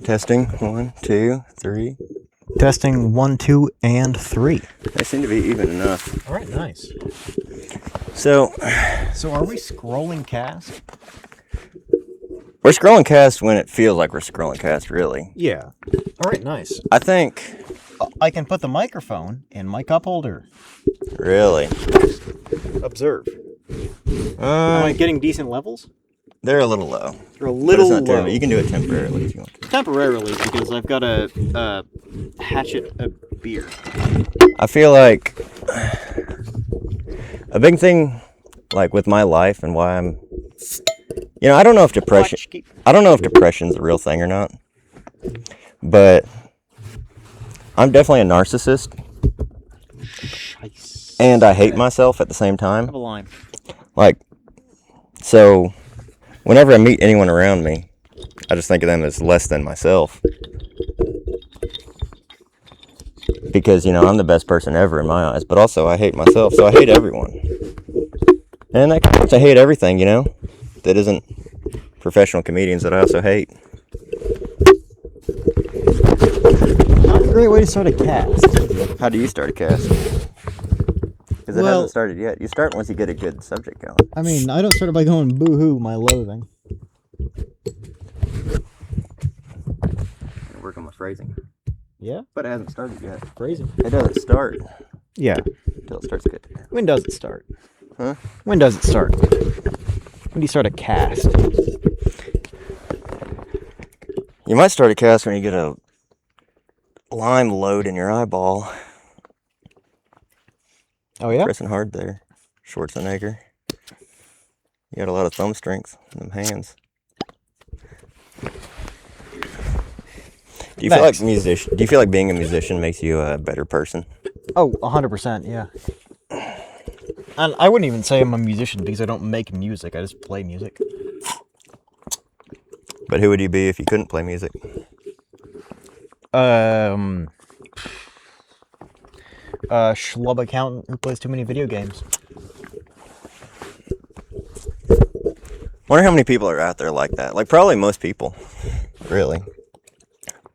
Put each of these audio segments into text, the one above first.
Testing 1, 2, 3. Testing 1, 2, and 3. They seem to be even enough. All right, nice. So are we scrolling cast? We're scrolling cast when it feels like we're scrolling cast, really. Yeah. All right, nice. I think... I can put the microphone in my cup holder. Really? Observe. Am I getting decent levels? They're a little low. They're a little low. Terrible. You can do it temporarily if you want to. Temporarily, because I've got a hatchet a beer. I feel like a big thing, like with my life and why I'm, I don't know if depression's a real thing or not, but I'm definitely a narcissist, and I hate myself at the same time. Have a lime. So whenever I meet anyone around me, I just think of them as less than myself. Because, I'm the best person ever in my eyes, but also I hate myself, so I hate everyone. And that means I hate everything, that isn't professional comedians that I also hate. Not a great way to start a cast. How do you start a cast? Because it hasn't started yet. You start once you get a good subject going. I mean, I don't start by going boo-hoo, my loathing. Work on my phrasing. Yeah? But it hasn't started yet. Phrasing. It doesn't start. Yeah. Until it starts good. When does it start? Huh? When does it start? When do you start a cast? You might start a cast when you get a lime load in your eyeball. Oh, yeah? Pressing hard there. Schwarzenegger. You got a lot of thumb strength in them hands. Do you feel like being a musician makes you a better person? Oh, 100%, yeah. And I wouldn't even say I'm a musician because I don't make music. I just play music. But who would you be if you couldn't play music? Schlub accountant who plays too many video games. Wonder how many people are out there like that. Like, probably most people. Really.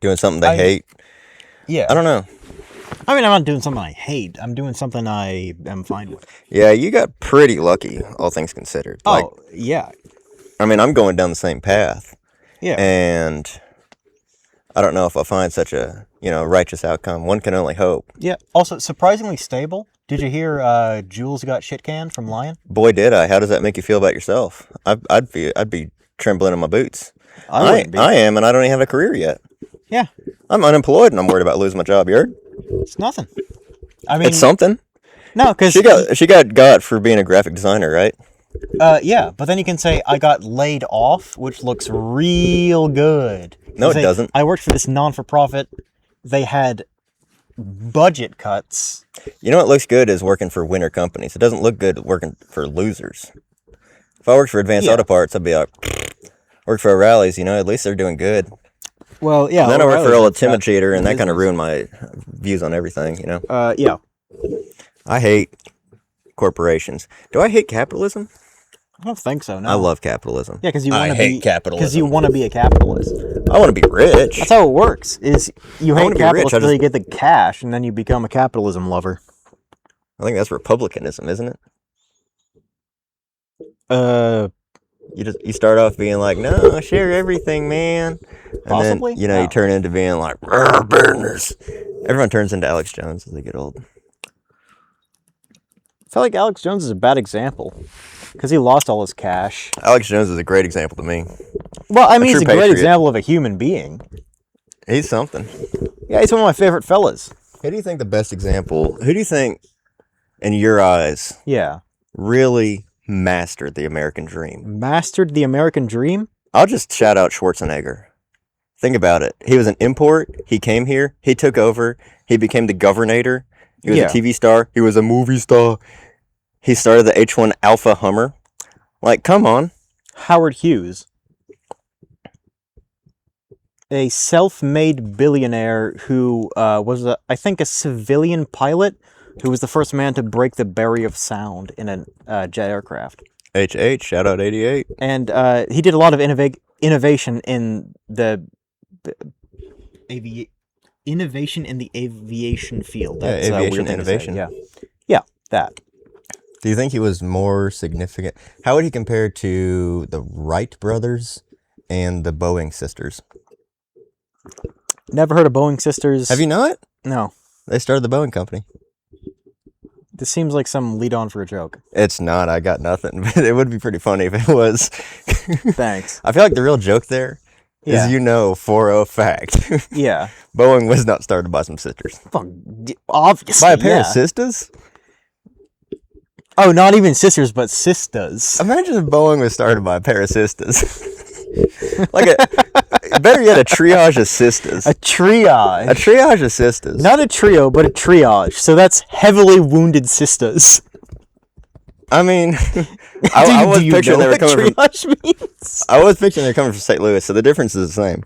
Doing something they hate. Yeah. I don't know. I mean, I'm not doing something I hate. I'm doing something I am fine with. Yeah, you got pretty lucky, all things considered. Oh, yeah. I mean, I'm going down the same path. Yeah. And I don't know if I'll find such a, righteous outcome. One can only hope. Yeah. Also, surprisingly stable. Did you hear Jules got shit canned from Lion? Boy, did I. How does that make you feel about yourself? I'd be trembling in my boots. I am, and I don't even have a career yet. Yeah. I'm unemployed, and I'm worried about losing my job. You heard? It's nothing. I mean, it's something. No, because she got for being a graphic designer, right? Yeah, but then you can say I got laid off, which looks real good. No, it doesn't. I worked for this non-for-profit. They had budget cuts. You know what looks good is working for winner companies. It doesn't look good working for losers. If I worked for Advanced Auto Parts, I'd be like, work for O'Reilly's, at least they're doing good. Well, yeah. And then I worked for Old Timid and that kind of ruined my views on everything, Yeah. I hate corporations. Do I hate capitalism? I don't think so, no. I love capitalism. Yeah, because you want to be... capitalism. Because you want to be a capitalist. I want to be rich. That's how it works, is you hate capitalism until you get the cash, and then you become a capitalism lover. I think that's republicanism, isn't it? You start off being like, no, share everything, man. And possibly? then, you turn into being like, burners. Everyone turns into Alex Jones as they get old. I feel like Alex Jones is a bad example. Because he lost all his cash. Alex Jones is a great example to me. Well, I mean, he's a great example of a human being. He's something. Yeah, he's one of my favorite fellas. Who do you think in your eyes, really mastered the American dream? Mastered the American dream? I'll just shout out Schwarzenegger. Think about it. He was an import. He came here. He took over. He became the governor. He was a TV star. He was a movie star. He started the H1 Alpha Hummer. Like, come on. Howard Hughes. A self-made billionaire who was, I think, a civilian pilot who was the first man to break the barrier of sound in a jet aircraft. HH, shout out 88. And he did a lot of innovation in the innovation in the aviation field. Yeah, That's aviation a weird thing to say. innovation. Yeah, that. Do you think he was more significant? How would he compare to the Wright brothers and the Boeing sisters? Never heard of Boeing sisters. Have you not? No. They started the Boeing company. This seems like some lead on for a joke. It's not. I got nothing. But it would be pretty funny if it was. Thanks. I feel like the real joke there is, for a fact, Yeah. Boeing was not started by some sisters. Obviously. By a pair of sisters? Oh, not even sisters, but sisters. Imagine if Boeing was started by a pair of sisters. Better yet, a triage of sisters. A triage. A triage of sisters. Not a trio, but a triage. So that's heavily wounded sisters. I mean, I was picturing they were coming from. Triage means? I was picturing they're coming from St. Louis, so the difference is the same.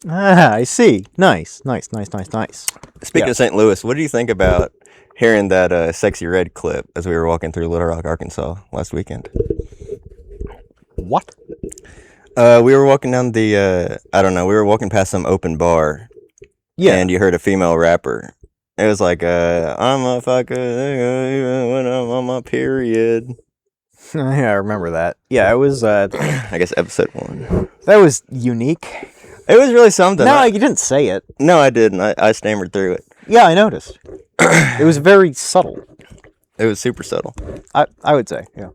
Ah, I see. Nice. Speaking of St. Louis, what do you think about hearing that Sexy Red clip as we were walking through Little Rock, Arkansas last weekend? What? We were walking down the, we were walking past some open bar. Yeah. And you heard a female rapper. It was like, I'm a fucker when I'm on my period. Yeah, I remember that. Yeah, it was, I guess episode 1. That was unique. It was really something. No, you didn't say it. No, I didn't. I stammered through it. Yeah, I noticed. It was very subtle. It was super subtle. I would say, yeah.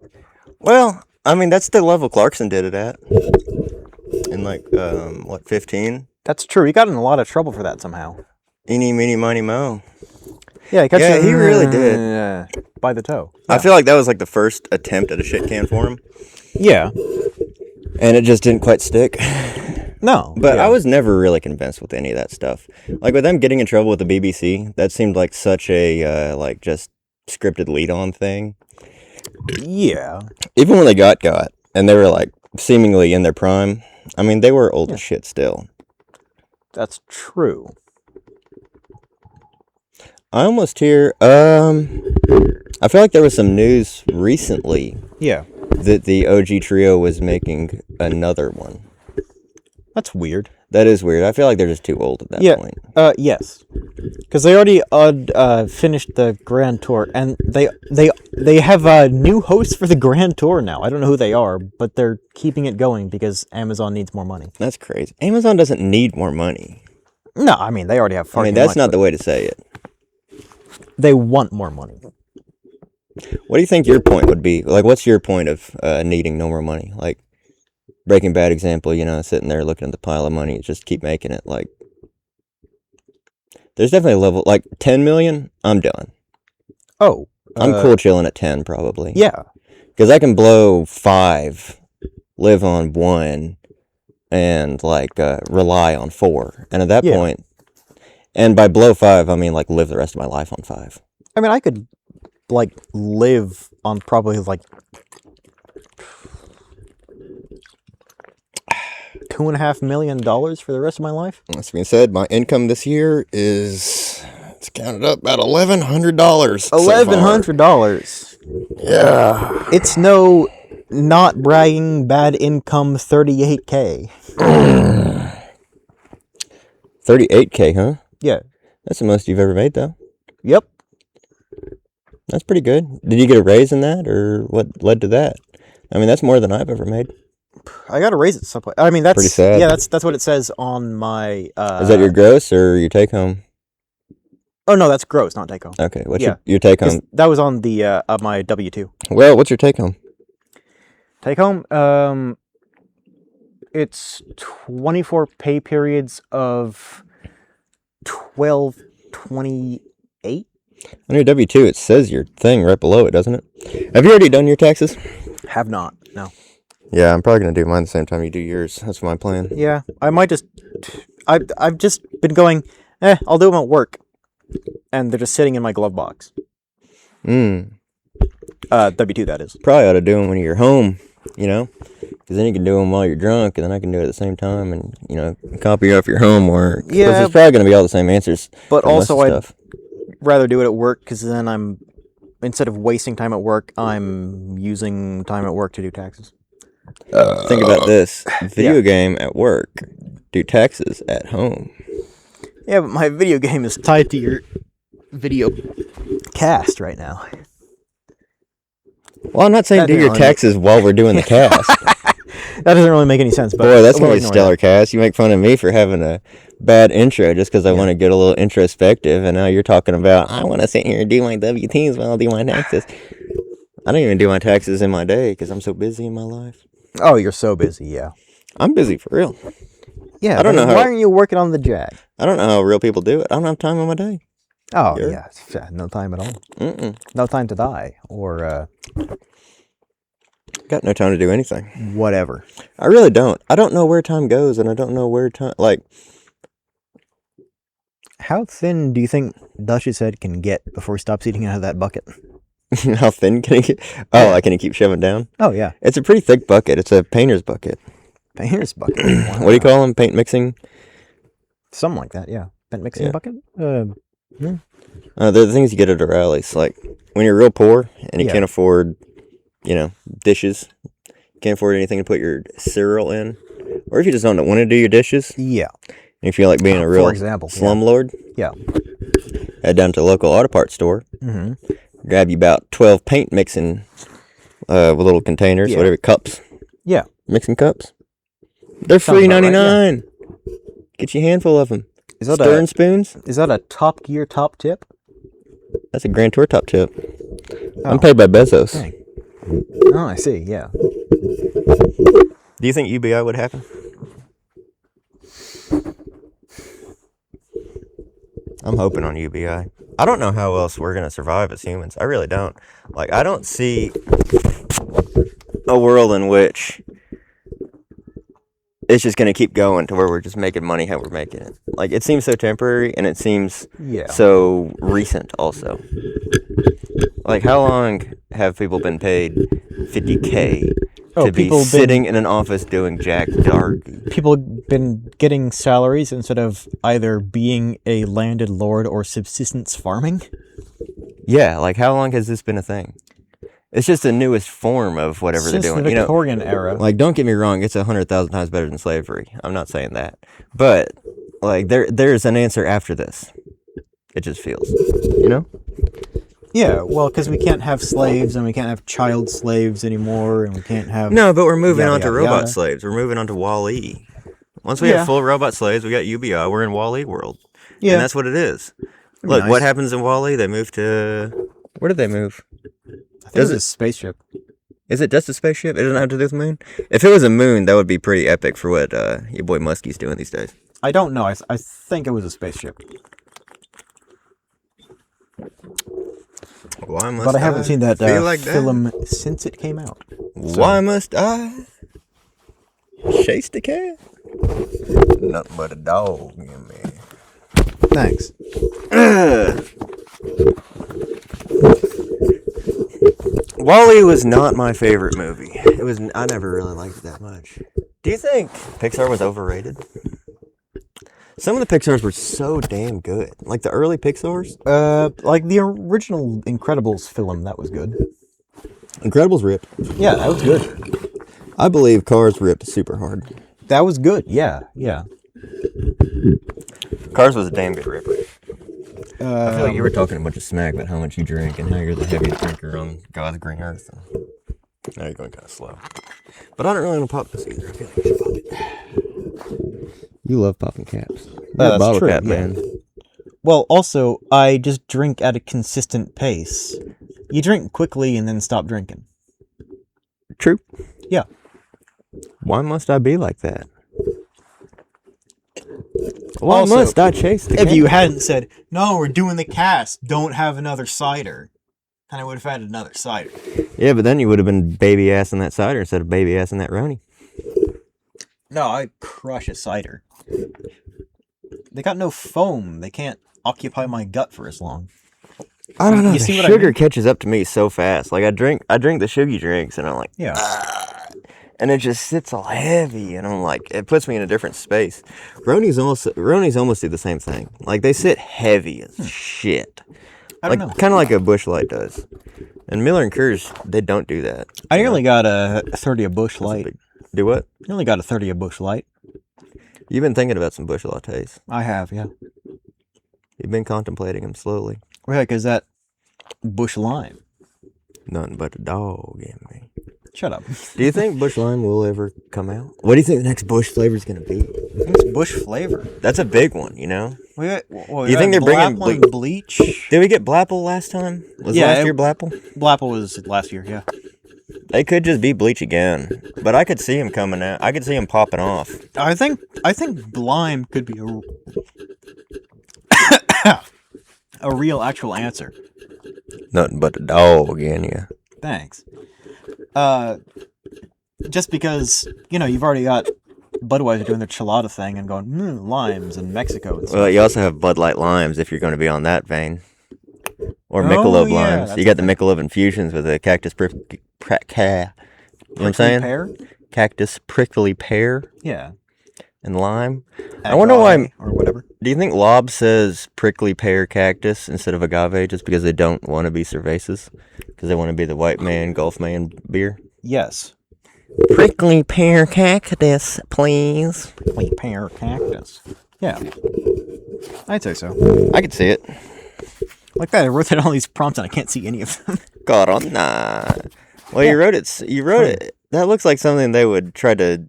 Well, I mean, that's the level Clarkson did it at. In 15? That's true. He got in a lot of trouble for that somehow. Eeny, meeny, miny, mo. Yeah, he really did. By the toe. Yeah. I feel like that was the first attempt at a shit can for him. Yeah. And it just didn't quite stick. No. But I was never really convinced with any of that stuff. With them getting in trouble with the BBC, that seemed like such a, just scripted lead-on thing. Yeah. Even when they got, and they were, seemingly in their prime, I mean, they were old as shit still. That's true. I almost hear, I feel like there was some news recently. Yeah. That the OG trio was making another one. That's weird. That is weird. I feel like they're just too old at that point. Yes. Because they already finished the Grand Tour, and they have a new host for the Grand Tour now. I don't know who they are, but they're keeping it going because Amazon needs more money. That's crazy. Amazon doesn't need more money. No, I mean, they already have far too much. That's not the way to say it. They want more money. What do you think your point would be? What's your point of needing no more money? Breaking Bad example, sitting there looking at the pile of money, just keep making it. There's definitely a level, 10 million, I'm done. Oh. I'm cool chilling at 10, probably. Yeah. Because I can blow 5, live on 1, and, rely on 4. And at that point, and by blow 5, I mean, live the rest of my life on 5. I mean, I could, live on probably, $2.5 million for the rest of my life. That's being said, my income this year is, it's counted up about $1,100. $1,100. Yeah. It's no not bragging bad income $38K. $38K, huh? Yeah. That's the most you've ever made, though. Yep. That's pretty good. Did you get a raise in that, or what led to that? I mean, that's more than I've ever made. I got a raise at some point. I mean, that's pretty sad. Yeah, that's what it says on my. Is that your gross or your take home? Oh no, that's gross, not take home. Okay, what's your take home? That was on the my W-2. Well, what's your take home? Take home, it's 24 pay periods of 1228. On your W-2, it says your thing right below it, doesn't it? Have you already done your taxes? Have not. No. Yeah, I'm probably gonna do mine the same time you do yours. That's my plan. Yeah, I might just. I've just been going. I'll do them at work, and they're just sitting in my glove box. W-2, that is. Probably ought to do them when you're home, because then you can do them while you're drunk, and then I can do it at the same time, and copy off your homework. Yeah, because it's probably gonna be all the same answers. But also, I'd rather do it at work because then instead of wasting time at work, I'm using time at work to do taxes. Think about this: video game at work, do taxes at home. Yeah, but my video game is tied to your video cast right now. Well, I'm not saying do your taxes while we're doing the cast. That doesn't really make any sense. But boy, that's going to be a stellar cast. You make fun of me for having a bad intro just because I want to get a little introspective, and now you're talking about, I want to sit here and do my WTs while I do my taxes. I don't even do my taxes in my day because I'm so busy in my life. Oh, you're so busy, yeah. I'm busy for real. Yeah, I don't know why aren't you working on the Jag? I don't know how real people do it. I don't have time in my day. Oh, yeah. No time at all. No time to die or... Got no time to do anything. Whatever. I really don't. I don't know where time goes, and I don't know where time... Like... How thin do you think Dutch's head can get before he stops eating out of that bucket? How thin can he get? Oh, like, can he keep shoving down? Oh, yeah. It's a pretty thick bucket. It's a painter's bucket. Painter's bucket? Wow. What do you call them? Paint mixing? Something like that, yeah. Paint mixing bucket? They're the things you get at a rallies. Like, when you're real poor and you can't afford, dishes, can't afford anything to put your cereal in, or if you just don't want to do your dishes. Yeah. And you feel like being a real slumlord. Yeah. Head down to the local auto parts store. Mm-hmm. Grab you about 12 paint mixing with little containers, whatever, cups. Yeah. Mixing cups. They're free $99. Right, yeah. Get you a handful of them. Is that Stirring spoons. Is that a Top Gear top tip? That's a Grand Tour top tip. Oh. I'm paid by Bezos. Dang. Oh, I see, yeah. Do you think UBI would happen? I'm hoping on UBI. I don't know how else we're going to survive as humans. I really don't. Like, I don't see a world in which it's just going to keep going to where we're just making money how we're making it. Like, it seems so temporary, and it seems so recent also. Like, how long have people been paid $50K to be sitting in an office doing jack darky? People have been getting salaries instead of either being a landed lord or subsistence farming? Yeah, like, how long has this been a thing? It's just the newest form of whatever they're doing. Since the Victorian era. Like, don't get me wrong, it's 100,000 times better than slavery. I'm not saying that. But, like, there's an answer after this. It just feels, Yeah, well, because we can't have slaves, and we can't have child slaves anymore, and we can't have... No, but we're moving on to robot slaves. We're moving on to Wall-E. Once we have full robot slaves, we got UBI, we're in Wall-E world. Yeah. And that's what it is. Look, what happens in Wall-E? They move to... Where did they move? I think it's a spaceship. Is it just a spaceship? It doesn't have to do with the moon? If it was a moon, that would be pretty epic for what your boy Muskie's doing these days. I don't know. I think it was a spaceship. Why must but I haven't seen that film since it came out. So. Why must I chase the cat? Nothing but a dog in me. Thanks. Wall-E was not my favorite movie. I never really liked it that much. Do you think Pixar was overrated? Some of the Pixars were so damn good. Like the early Pixars? Like the original Incredibles film, that was good. Incredibles ripped. Yeah, that was good. I believe Cars ripped super hard. That was good, yeah. Cars was a damn good ripper. I feel like you were talking a bunch of smack about how much you drink and how you're the heaviest drinker on God's green earth. Now you're going kind of slow. But I don't really want to pop this either. I feel like you should pop it. You love popping caps. That's bottle true, cap, man. Well, also, I just drink at a consistent pace. You drink quickly and then stop drinking. True. Yeah. Why must I be like that? Why must I chase the cat? If you hadn't said, no, we're doing the cast, don't have another cider, then I would have had another cider. Yeah, but then you would have been baby ass in that cider instead of baby ass in that Ronie. No, I'd crush a cider. They got no foam. They can't occupy my gut for as long. I don't know. The sugar catches up to me so fast. Like I drink the sugary drinks, and I'm like, and it just sits all heavy, and I'm like, it puts me in a different space. Ronies almost do the same thing. Like they sit heavy as shit. I don't know. Kind of like a Busch Light does. And Miller and Coors, they don't do that. I nearly got a 30 a Busch Light. Do what? I only got a 30 a Busch Light. You've been thinking about some Busch Lattes. I have, yeah. You've been contemplating them slowly. Right, because that bush lime. Nothing but a dog in me. Shut up. Do you think bush lime will ever come out? What do you think the next bush flavor is going to be? I think it's bush flavor. That's a big one, you know? Do you think they're bringing bleach? Did we get Blapple last time? Was last year Blapple? Blapple was last year, yeah. They could just be bleach again, but I could see him coming out. I could see him popping off. I think Blime could be a real actual answer. Nothing but a dog in you. Thanks. Just because, you've already got Budweiser doing their chilada thing and going, limes in Mexico and stuff. Well, you also have Bud Light limes if you're going to be on that vein. Or Michelob limes. You got the Michelob infusions with the cactus prickly pear. You know what I'm saying? Pear? Cactus prickly pear. Yeah. And lime. I wonder why. Or whatever. Do you think Lob says prickly pear cactus instead of agave just because they don't want to be cervezas? Because they want to be the white man, Gulf man beer? Yes. Prickly pear cactus, please. Prickly pear cactus. Yeah. I'd say so. I could see it. Like that, I wrote down all these prompts and I can't see any of them. Corona. Well, you wrote it. You wrote it. That looks like something they would try to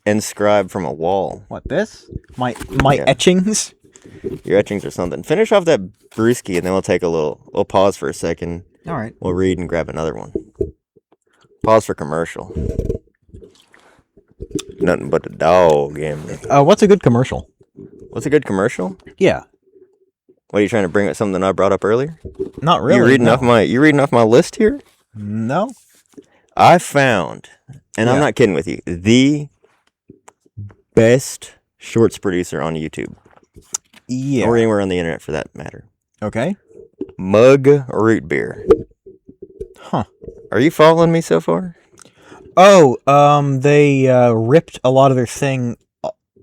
inscribe from a wall. What, this? My etchings? Your etchings or something. Finish off that brewski and then we'll take a little pause for a second. All right. We'll read and grab another one. Pause for commercial. Nothing but a dog in me. What's a good commercial? What's a good commercial? Yeah. What, are you trying to bring up something I brought up earlier? Not really. You reading off my list here? No. I found, and I'm not kidding with you, the best shorts producer on YouTube. Yeah. Or anywhere on the internet for that matter. Okay. Mug Root Beer. Huh. Are you following me so far? Oh, they ripped a lot of their thing.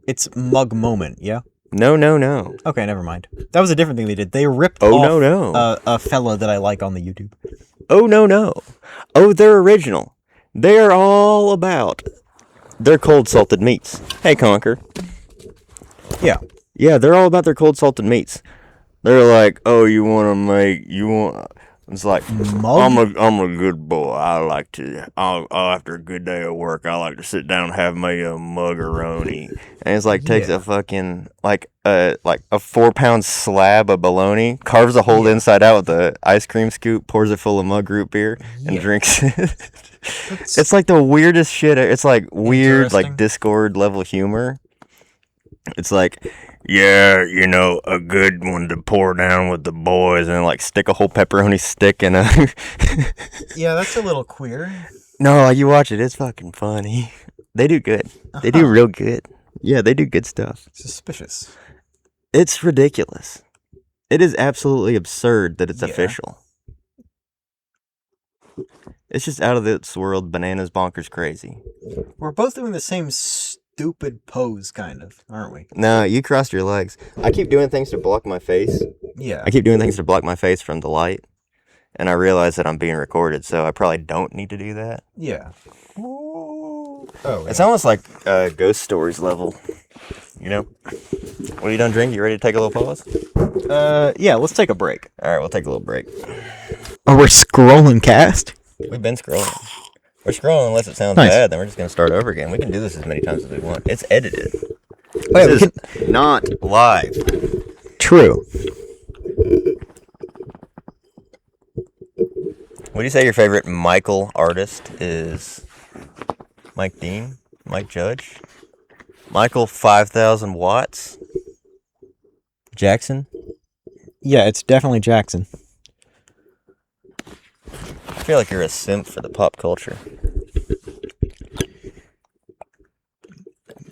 It's Mug Moment, yeah? No. Okay, never mind. That was a different thing they did. They ripped off a fella that I like on the YouTube. Oh, no. Oh, they're original. They're all about their cold salted meats. Hey, Conker. Yeah. Yeah, they're all about their cold salted meats. They're like, oh, it's like, Mug? I'm a good boy. After a good day of work, I like to sit down and have me a muggeroni. And it's like, takes a fucking, like a 4-pound slab of bologna, carves a hole inside out with the ice cream scoop, pours it full of Mug Root Beer, and drinks it. It's like the weirdest shit. It's like weird, like Discord level humor. It's like, yeah, a good one to pour down with the boys, and like stick a whole pepperoni stick in a. Yeah, that's a little queer. No, you watch it. It's fucking funny. They do good. They do real good. Yeah, they do good stuff. Suspicious. It's ridiculous. It is absolutely absurd that it's official. It's just out of this world, bananas, bonkers, crazy. We're both doing the same stupid pose, kind of, aren't we? No, you crossed your legs. I keep doing things to block my face. Yeah. I keep doing things to block my face from the light. And I realize that I'm being recorded, so I probably don't need to do that. Yeah. Oh, it's almost like Ghost Stories level. What are you done drinking? You ready to take a little pause? Yeah, let's take a break. All right, we'll take a little break. Oh, we're scrolling cast? We've been scrolling. We're scrolling unless it sounds bad, then we're just going to start over again. We can do this as many times as we want. It's edited. This is not live. True. Would you say your favorite Michael artist is Mike Dean? Mike Judge? Michael 5,000 watts? Jackson? Yeah, it's definitely Jackson. I feel like you're a simp for the pop culture.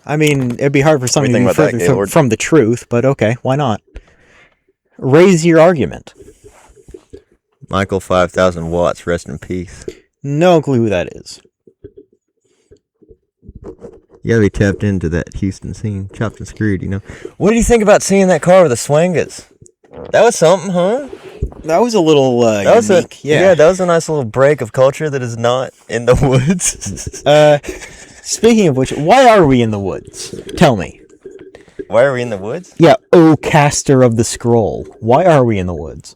I mean, it'd be hard for something to be further from the truth, but okay, why not? Raise your argument. Michael 5,000 watts, rest in peace. No clue who that is. You gotta be tapped into that Houston scene. Chopped and screwed, What did you think about seeing that car with the Swangas? That was something, huh? That was a little unique. Yeah, that was a nice little break of culture that is not in the woods. Speaking of which, why are we in the woods? Tell me. Why are we in the woods? Yeah, O caster of the scroll. Why are we in the woods?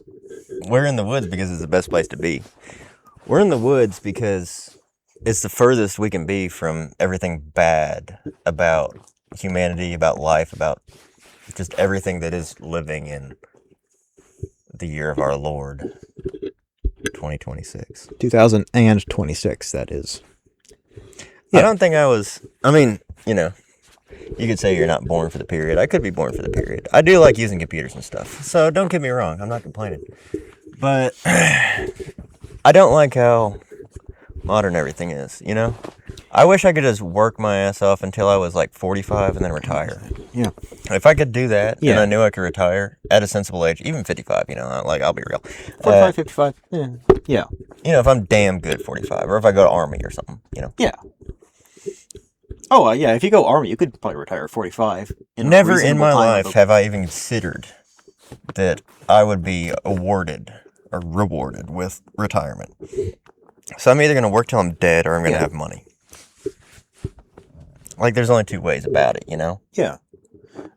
We're in the woods because it's the best place to be. We're in the woods because it's the furthest we can be from everything bad about humanity, about life, about just everything that is living in the year of our Lord, 2026. 2026, that is. Yeah. I don't think I mean, you could say you're not born for the period. I could be born for the period. I do like using computers and stuff, so don't get me wrong. I'm not complaining. But I don't like how modern everything is, I wish I could just work my ass off until I was like 45 and then retire. Yeah. If I could do that, and I knew I could retire at a sensible age, even 55, I'll be real. 45, 55, yeah. If I'm damn good 45, or if I go to Army or something, Yeah. Oh, yeah, if you go Army, you could probably retire at 45. Never in my life have I even considered that I would be awarded or rewarded with retirement. So I'm either going to work till I'm dead or I'm going to have money. Like, there's only two ways about it, Yeah.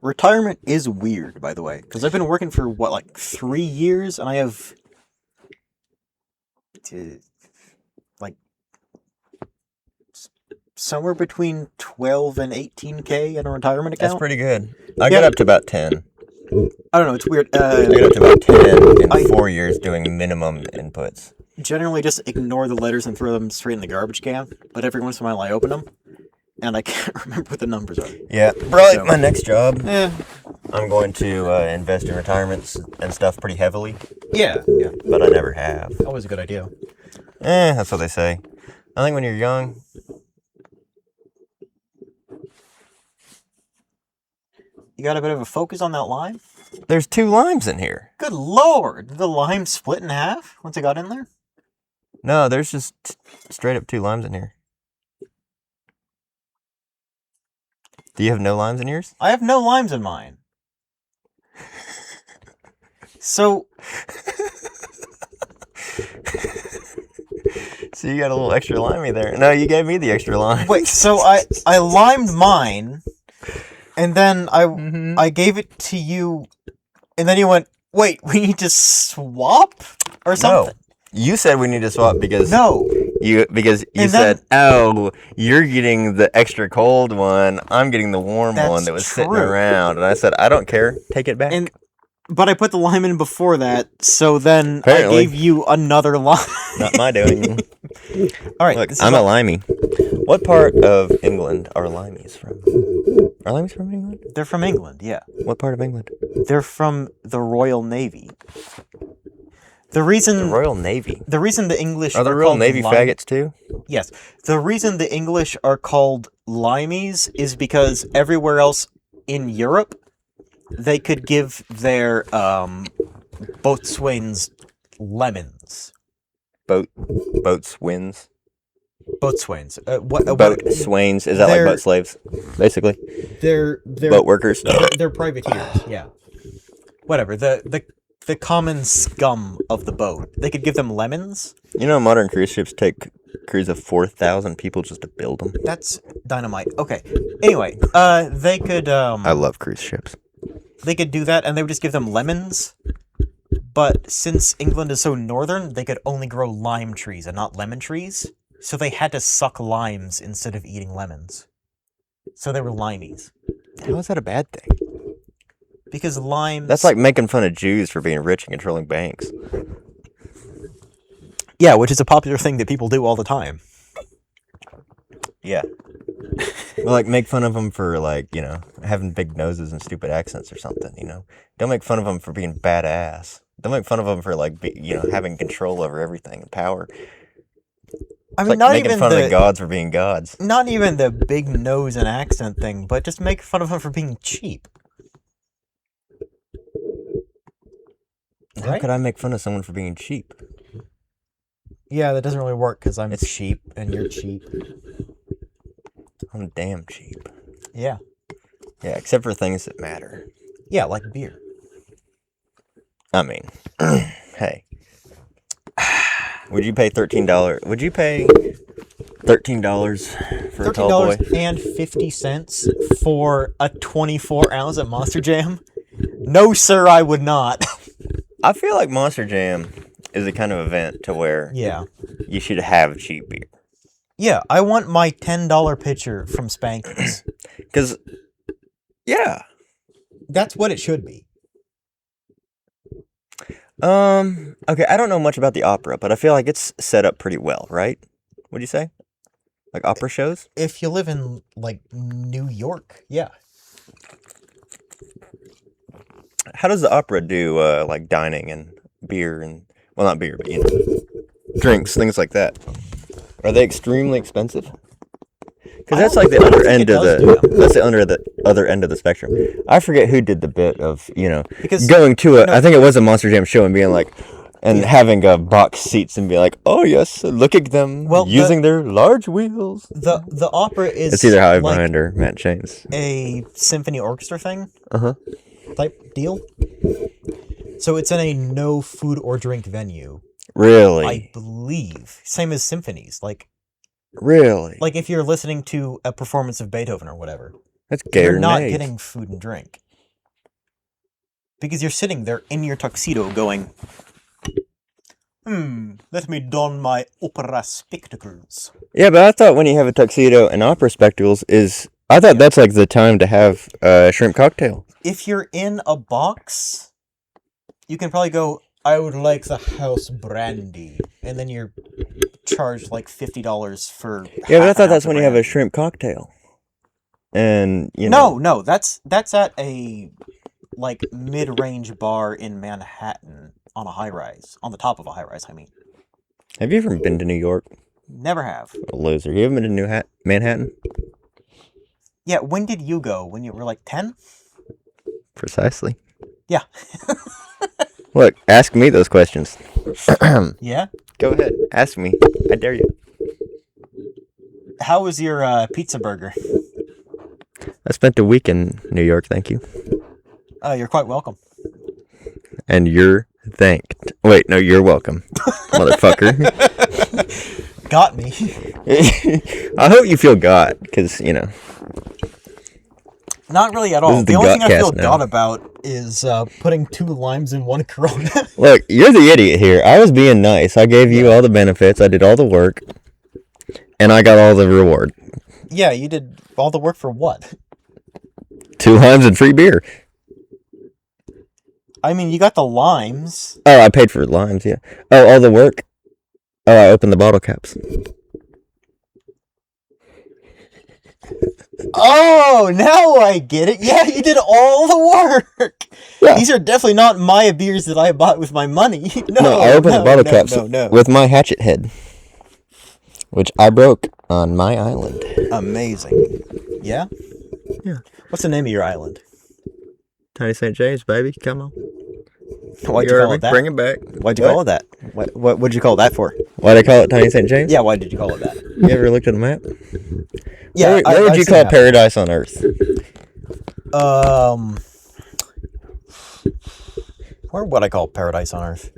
Retirement is weird, by the way, because I've been working for, 3 years, and I have, somewhere between 12 and 18K in a retirement account. That's pretty good. I got up to about 10. I don't know, it's weird. I got up to about 10 in 4 years doing minimum inputs. Generally just ignore the letters and throw them straight in the garbage can, but every once in a while I open them, and I can't remember what the numbers are. Yeah, probably my next job. Yeah. I'm going to invest in retirements and stuff pretty heavily. Yeah. But I never have. Always a good idea. That's what they say. I think when you're young... You got a bit of a focus on that lime? There's 2 limes in here. Good lord! Did the lime split in half once it got in there? No, there's just straight up 2 limes in here. Do you have no limes in yours? I have no limes in mine. So... So you got a little extra limey there. No, you gave me the extra lime. Wait, so I limed mine... And then I gave it to you, and then you went, wait, we need to swap? Or something? No. You said we need to swap because... No. You said, oh, you're getting the extra cold one, I'm getting the warm one that was sitting around. And I said, I don't care, take it back. But I put the lime in before that, so then apparently. I gave you another lime. Not my doing. All right. Look, I'm a limey. What part of England are limeys from? Are limeys from England? They're from England, yeah. What part of England? They're from the Royal Navy. The Royal Navy? The reason the English are the Royal Navy faggots too? Yes. The reason the English are called limeys is because everywhere else in Europe, they could give their boatswains lemons. Boatswains? Boatswains. Boatswains. Is that like boat slaves, basically? They're boat workers. They're privateers. Yeah. Whatever. The common scum of the boat. They could give them lemons. Modern cruise ships take crews of 4,000 people just to build them. That's dynamite. Okay. Anyway, they could. I love cruise ships. They could do that, and they would just give them lemons. But since England is so northern, they could only grow lime trees and not lemon trees. So they had to suck limes instead of eating lemons. So they were limeys. How is that a bad thing? Because limes... That's like making fun of Jews for being rich and controlling banks. Yeah, which is a popular thing that people do all the time. Yeah. Well, like, make fun of them for, like, having big noses and stupid accents or something, Don't make fun of them for being badass. Don't make fun of them for, like, having control over everything and power. I mean, like not making fun of the gods for being gods. Not even the big nose and accent thing, but just make fun of them for being cheap. How could I make fun of someone for being cheap? Yeah, that doesn't really work because I'm cheap and you're cheap. I'm damn cheap. Yeah. Yeah, except for things that matter. Yeah, like beer. I mean, hey. Would you pay $13? Would you pay $13 for a tall boy. $13.50 for a 24-ounce at Monster Jam? No, sir, I would not. I feel like Monster Jam is the kind of event to where you should have cheap beer. Yeah, I want my $10 pitcher from Spanky's. Because, yeah. That's what it should be. Okay, I don't know much about the opera, but I feel like it's set up pretty well, right? What'd you say? Like opera shows? If you live in, like, New York, yeah. How does the opera do, like, dining and beer and... Well, not beer, but, you know, drinks, things like that. Are they extremely expensive? Because that's like the other end of the other end of the spectrum. I forget who did the bit of, you know, going to I think it was a Monster Jam show and being like, and having box seats and be like, oh yes, look at them using their large wheels. The opera is it's either Hive Mind or Matt Chains. A symphony orchestra thing. Type deal. So it's in a no food or drink venue. Really? I believe. Same as symphonies. Like. Really? Like if you're listening to a performance of Beethoven or whatever. That's gay. You're not getting food and drink. Because you're sitting there in your tuxedo going, let me don my opera spectacles. Yeah, but I thought when you have a tuxedo and opera spectacles I thought that's like the time to have a shrimp cocktail. If you're in a box, you can probably go, I would like the house brandy. And then you're charged like $50 for yeah, but I thought that's when you have a shrimp cocktail. And, you know. No, that's at a, like, mid-range bar in Manhattan on a high-rise. On the top of a high-rise, I mean. Have you ever been to New York? Never have. A loser. You haven't been to Manhattan? Yeah, when did you go? When you were like 10? Precisely. Yeah. Look, ask me those questions. Yeah? Go ahead. Ask me. I dare you. How was your pizza burger? I spent a week in New York, thank you. You're quite welcome. And you're thanked. Wait, no, you're welcome. Motherfucker. Got me. I hope you feel got, because, you know. Not really at all. The only thing I feel got about is putting 2 limes in 1 Corona. Look, you're the idiot here. I was being nice. I gave you all the benefits. I did all the work. And I got all the reward. Yeah, you did all the work for what? 2 limes and free beer. I mean, you got the limes. Oh, I paid for limes, yeah. Oh, all the work? Oh, I opened the bottle caps. Oh, now I get it. Yeah, you did all the work. Yeah. These are definitely not my beers that I bought with my money. No, I opened the bottle caps with my hatchet head, which I broke on my island. Amazing. Yeah? Yeah. What's the name of your island? Tiny St. James, baby. Come on. Why'd you call it that? Bring it back. Why'd you call it that? What'd you call that for? Why'd I call it Tiny St. James? Yeah, why did you call it that? You ever looked at the map? Yeah. Where would you call Paradise on Earth? Where would I call Paradise on Earth?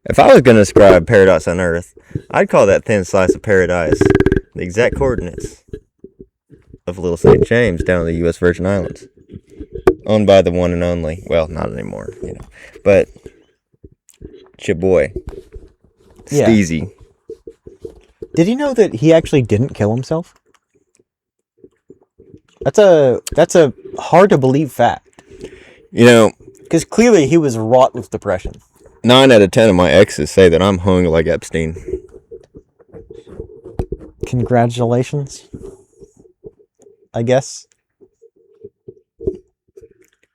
If I was going to describe Paradise on Earth, I'd call that thin slice of paradise the exact coordinates of Little St. James down in the U.S. Virgin Islands. Owned by the one and only, well, not anymore, you know, but it's your boy, Steezy. Did you know that he actually didn't kill himself? That's a hard to believe fact. You know, because clearly he was wrought with depression. 9 out of 10 of my exes say that I'm hung like Epstein. Congratulations, I guess.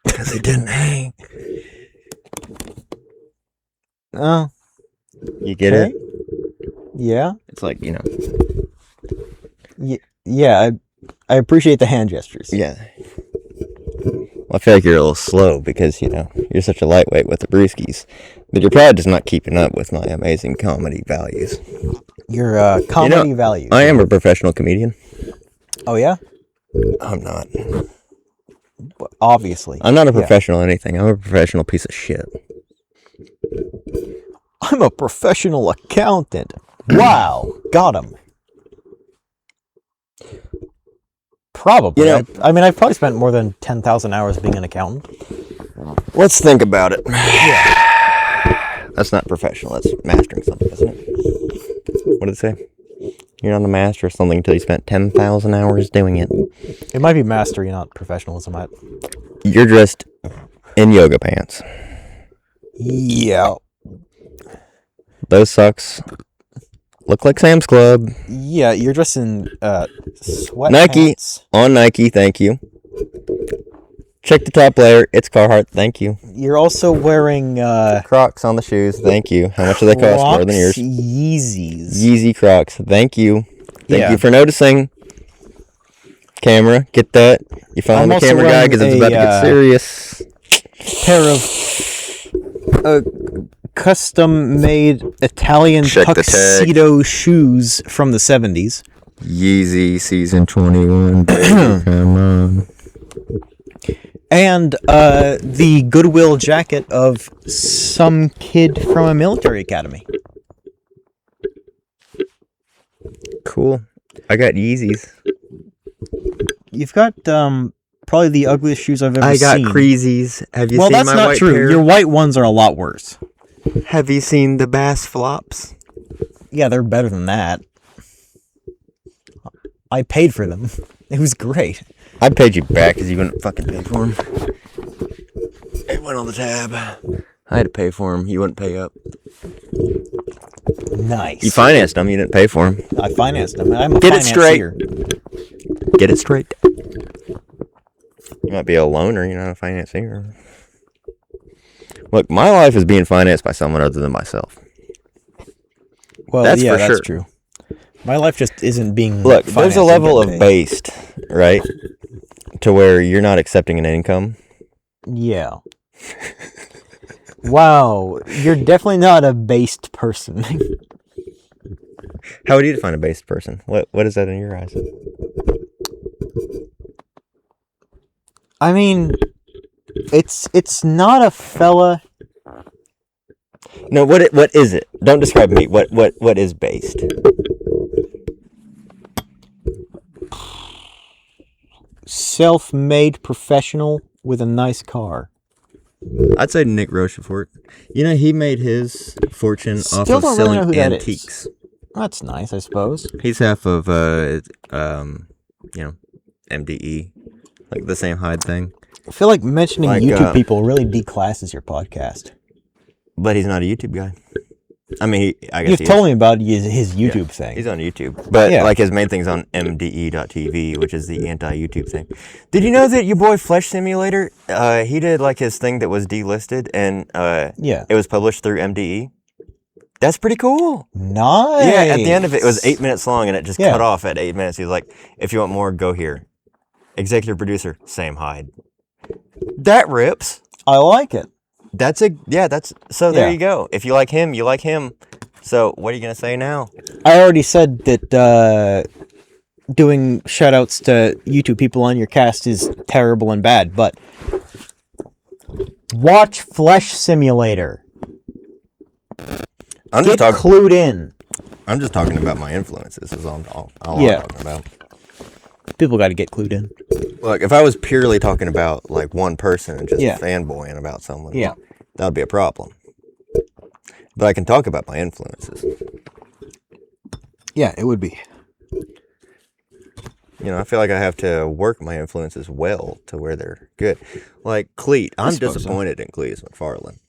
Because he didn't hang. Oh. You get it? Yeah. It's like, you know. Yeah, I appreciate the hand gestures. Yeah. Well, I feel like you're a little slow because, you know, you're such a lightweight with the brewskis. But you're probably just not keeping up with my amazing comedy values. Your comedy values. I am a professional comedian. Oh, yeah? I'm not. Obviously. I'm not a professional anything. I'm a professional piece of shit. I'm a professional accountant. Wow. Got him. Probably. You know, I mean, I've probably spent more than 10,000 hours being an accountant. let's think about it. Yeah. That's not professional. That's mastering something, isn't it? What did it say? You're not a master of something until you spent 10,000 hours doing it. It might be mastery, not professionalism. You're dressed in yoga pants. Yeah. Those socks look like Sam's Club. Yeah, you're dressed in sweatpants. Nike. On Nike, thank you. Check the top layer. It's Carhartt, thank you. You're also wearing Crocs on the shoes, thank you. How much do they cost? More than yours. Yeezys. Yeezy Crocs, thank you. Thank Yeah. you for noticing. Camera, get that. You found the camera guy because it's about to get serious. Pair of custom-made Italian tuxedo shoes from the 70s. Yeezy season 21. Come on. And the Goodwill jacket of some kid from a military academy. Cool. I got Yeezys. You've got probably the ugliest shoes I've ever seen. I got Creezies. Have you well, seen that's my not white true. pair? Your white ones are a lot worse. Have you seen the Bass flops? Yeah, they're better than that. I paid for them. It was great. I paid you back because you wouldn't fucking pay for them. It went on the tab. I had to pay for them. You wouldn't pay up. Nice. You financed them. You didn't pay for them. I financed them. I'm a Get it straight. financier. Get it straight. You might be a loaner. You're not a financier. Look, my life is being financed by someone other than myself. Well, that's yeah, for that's sure. True. My life just isn't being. Look, there's a level of paid. based, right? To where you're not accepting an income. Yeah. Wow, you're definitely not a based person. How would you define a based person? What is that in your eyes? I mean, it's not a fella. No, what is it? Don't describe me. What is based? Self-made professional with a nice car. I'd say Nick Rochefort. You know, he made his fortune off Still of don't really know selling who that antiques. is. That's nice, I suppose. He's half of MDE, like the Sam Hyde thing. I feel like mentioning Like, YouTube people really declasses your podcast. But he's not a YouTube guy. I mean, I guess You've told me about his YouTube thing. He's on YouTube. But, like, his main thing's on MDE.TV, which is the anti-YouTube thing. Did you know that your boy Flesh Simulator, he did, like, his thing that was delisted, and it was published through MDE? That's pretty cool. Nice. Yeah, at the end of it, it was 8 minutes long, and it just cut off at 8 minutes. He was like, if you want more, go here. Executive producer, Sam Hyde. That rips. I like it. There you go. If you like him, you like him. So what are you going to say now? I already said that doing shout-outs to YouTube people on your cast is terrible and bad, but watch Flesh Simulator. Get clued in. I'm just talking about my influences is all I'm talking about. People got to get clued in. Look, if I was purely talking about like one person and just fanboying about someone, that would be a problem. But I can talk about my influences. Yeah, it would be. You know, I feel like I have to work my influences well to where they're good. Like Cleet. I'm disappointed in Cletus McFarlane.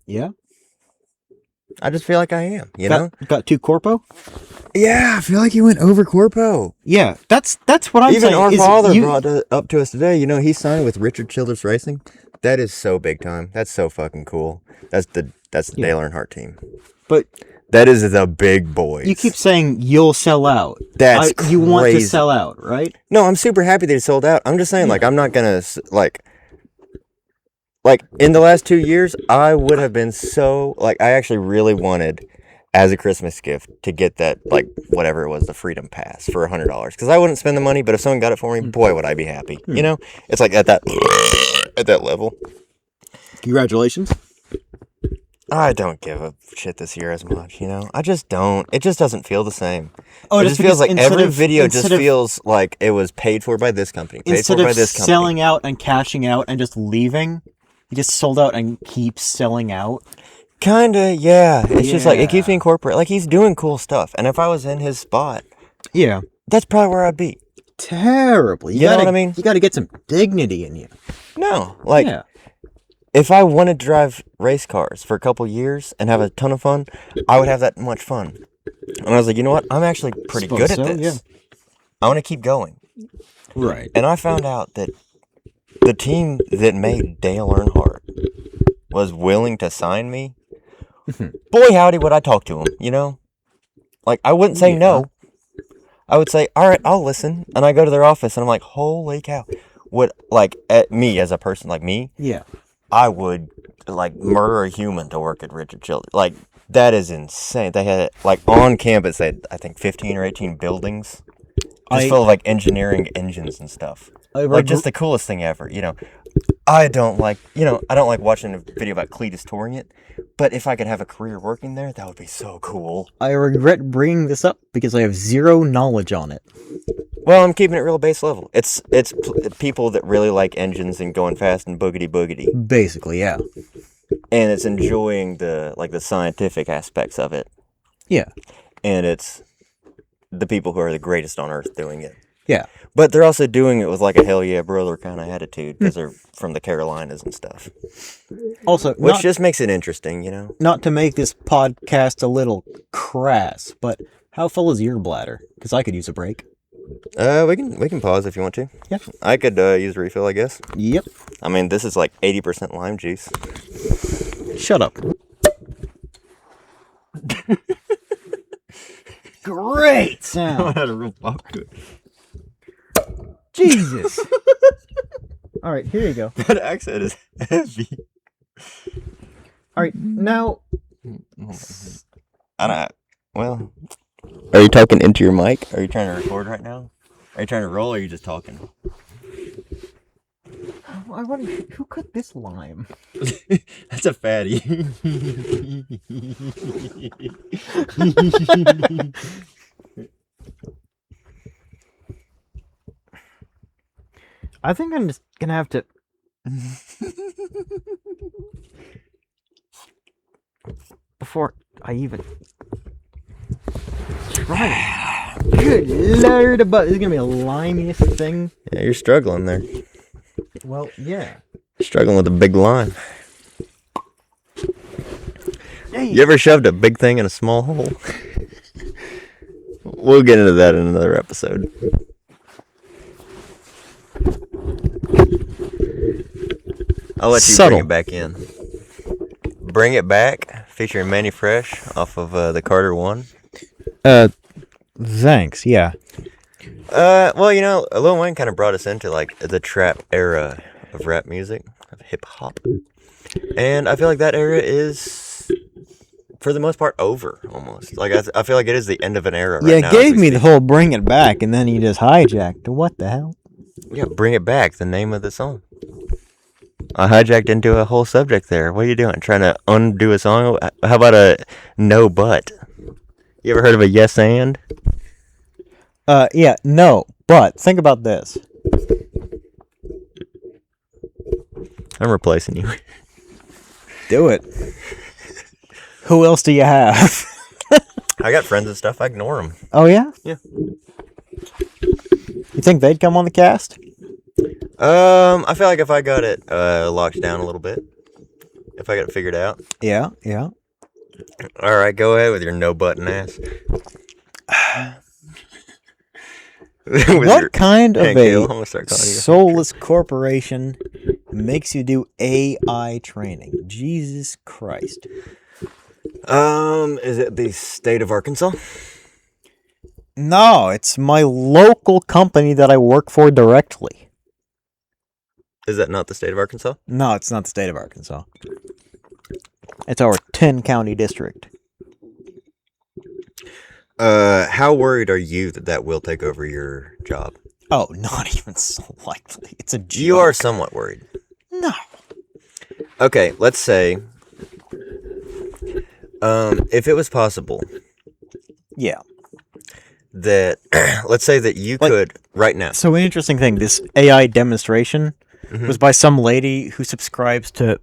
Yeah? I just feel like I am, you know? Got too corpo? Yeah, I feel like he went over corpo. Yeah, that's what I'm saying. Even our father brought it up to us today. You know, he signed with Richard Childress Racing. That is so big time. That's so fucking cool. That's the Dale Earnhardt team. But that is the big boys. You keep saying you'll sell out. That's crazy. You want to sell out, right? No, I'm super happy that he sold out. I'm just saying, like, I'm not gonna like in the last 2 years, I would have been so like I actually really wanted as a Christmas gift to get that, like, whatever it was, the Freedom Pass for $100 because I wouldn't spend the money, but if someone got it for me, boy, would I be happy. You know, it's like at that level. Congratulations. I don't give a shit this year as much, you know? I just don't. It just doesn't feel the same. Oh, It just just feels because like every instead of video just instead of feels like it was paid for by this company, paid for instead by of this company. selling out and cashing out and just leaving, he just sold out and keeps selling out. Kinda, yeah. It's just like, it keeps me Yeah. incorporated. Like, he's doing cool stuff. And if I was in his spot, Yeah. that's probably where I'd be. Terrible. You know what I mean? You gotta get some dignity in you. No. Like, Yeah. if I wanted to drive race cars for a couple years and have a ton of fun, I would have that much fun. And I was like, you know what? I'm actually pretty Suppose good at so, this. yeah. I want to keep going. Right. And I found out that the team that made Dale Earnhardt was willing to sign me. Boy, howdy, would I talk to him, you know? Like, I wouldn't say no. I would say, all right, I'll listen. And I go to their office and I'm like, holy cow. Would, like, at me as a person like me, Yeah. I would, like, murder a human to work at Richard Childress. Like, that is insane. They had, like, on campus, they had, I think, 15 or 18 buildings. Just full of, like, engineering engines and stuff. Like, just the coolest thing ever, you know. I don't like watching a video about Cletus touring it. But if I could have a career working there, that would be so cool. I regret bringing this up because I have zero knowledge on it. Well, I'm keeping it real base level. It's people that really like engines and going fast and boogity boogity. Basically, yeah. And it's enjoying the scientific aspects of it. Yeah. And it's the people who are the greatest on earth doing it. Yeah. But they're also doing it with like a hell yeah brother kind of attitude because they're from the Carolinas and stuff. Also, which just makes it interesting, you know? Not to make this podcast a little crass, but how full is your bladder? Because I could use a break. We can pause if you want to. Yeah. I could use a refill, I guess. Yep. I mean, this is like 80% lime juice. Shut up. Great sound. I had a real pop to it. Jesus. All right, here you go. That accent is heavy. All right, now. Well, are you talking into your mic? Are you trying to record right now? Are you trying to roll or are you just talking? I wonder who cut this lime. That's a fatty. I think I'm just gonna have to. Before I even try it. Good lord, about this is gonna be the limiest thing. Yeah, you're struggling there. Well, yeah. Struggling with a big lime. Hey. You ever shoved a big thing in a small hole? We'll get into that in another episode. I'll let you bring it back in. Bring It Back, featuring Manny Fresh off of the Carter 1. Thanks, yeah. Well, you know, Lil Wayne kind of brought us into, like, the trap era of rap music, of hip-hop. And I feel like that era is, for the most part, over, almost. Like, I feel like it is the end of an era right now. Yeah, it gave me the whole Bring It Back, and then he just hijacked. What the hell? Yeah, Bring It Back, the name of the song. I hijacked into a whole subject there. What are you doing? Trying to undo a song? How about a no but? You ever heard of a yes and? Yeah, no, but think about this. I'm replacing you. Do it. Who else do you have? I got friends and stuff. I ignore them. Oh, yeah? Yeah. You think they'd come on the cast? I feel like if I got it locked down a little bit, if I got it figured out. Yeah, yeah. All right, go ahead with your no button ass. What kind of a soulless corporation makes you do AI training? Jesus Christ. Is it the state of Arkansas? No, it's my local company that I work for directly. Is that not the state of Arkansas? No, it's not the state of Arkansas. It's our 10-county district. How worried are you that will take over your job? Oh, not even so likely. It's a joke. You are somewhat worried. No. Okay, let's say If it was possible Yeah. that, let's say that you could right now. So an interesting thing, this AI demonstration Mhm. was by some lady who subscribes to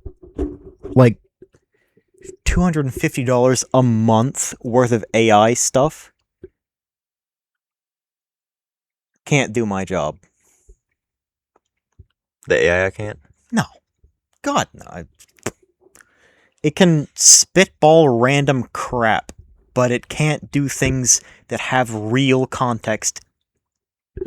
like $250 a month worth of AI stuff. Can't do my job. The AI can't. No. God, no. It can spitball random crap, but it can't do things that have real context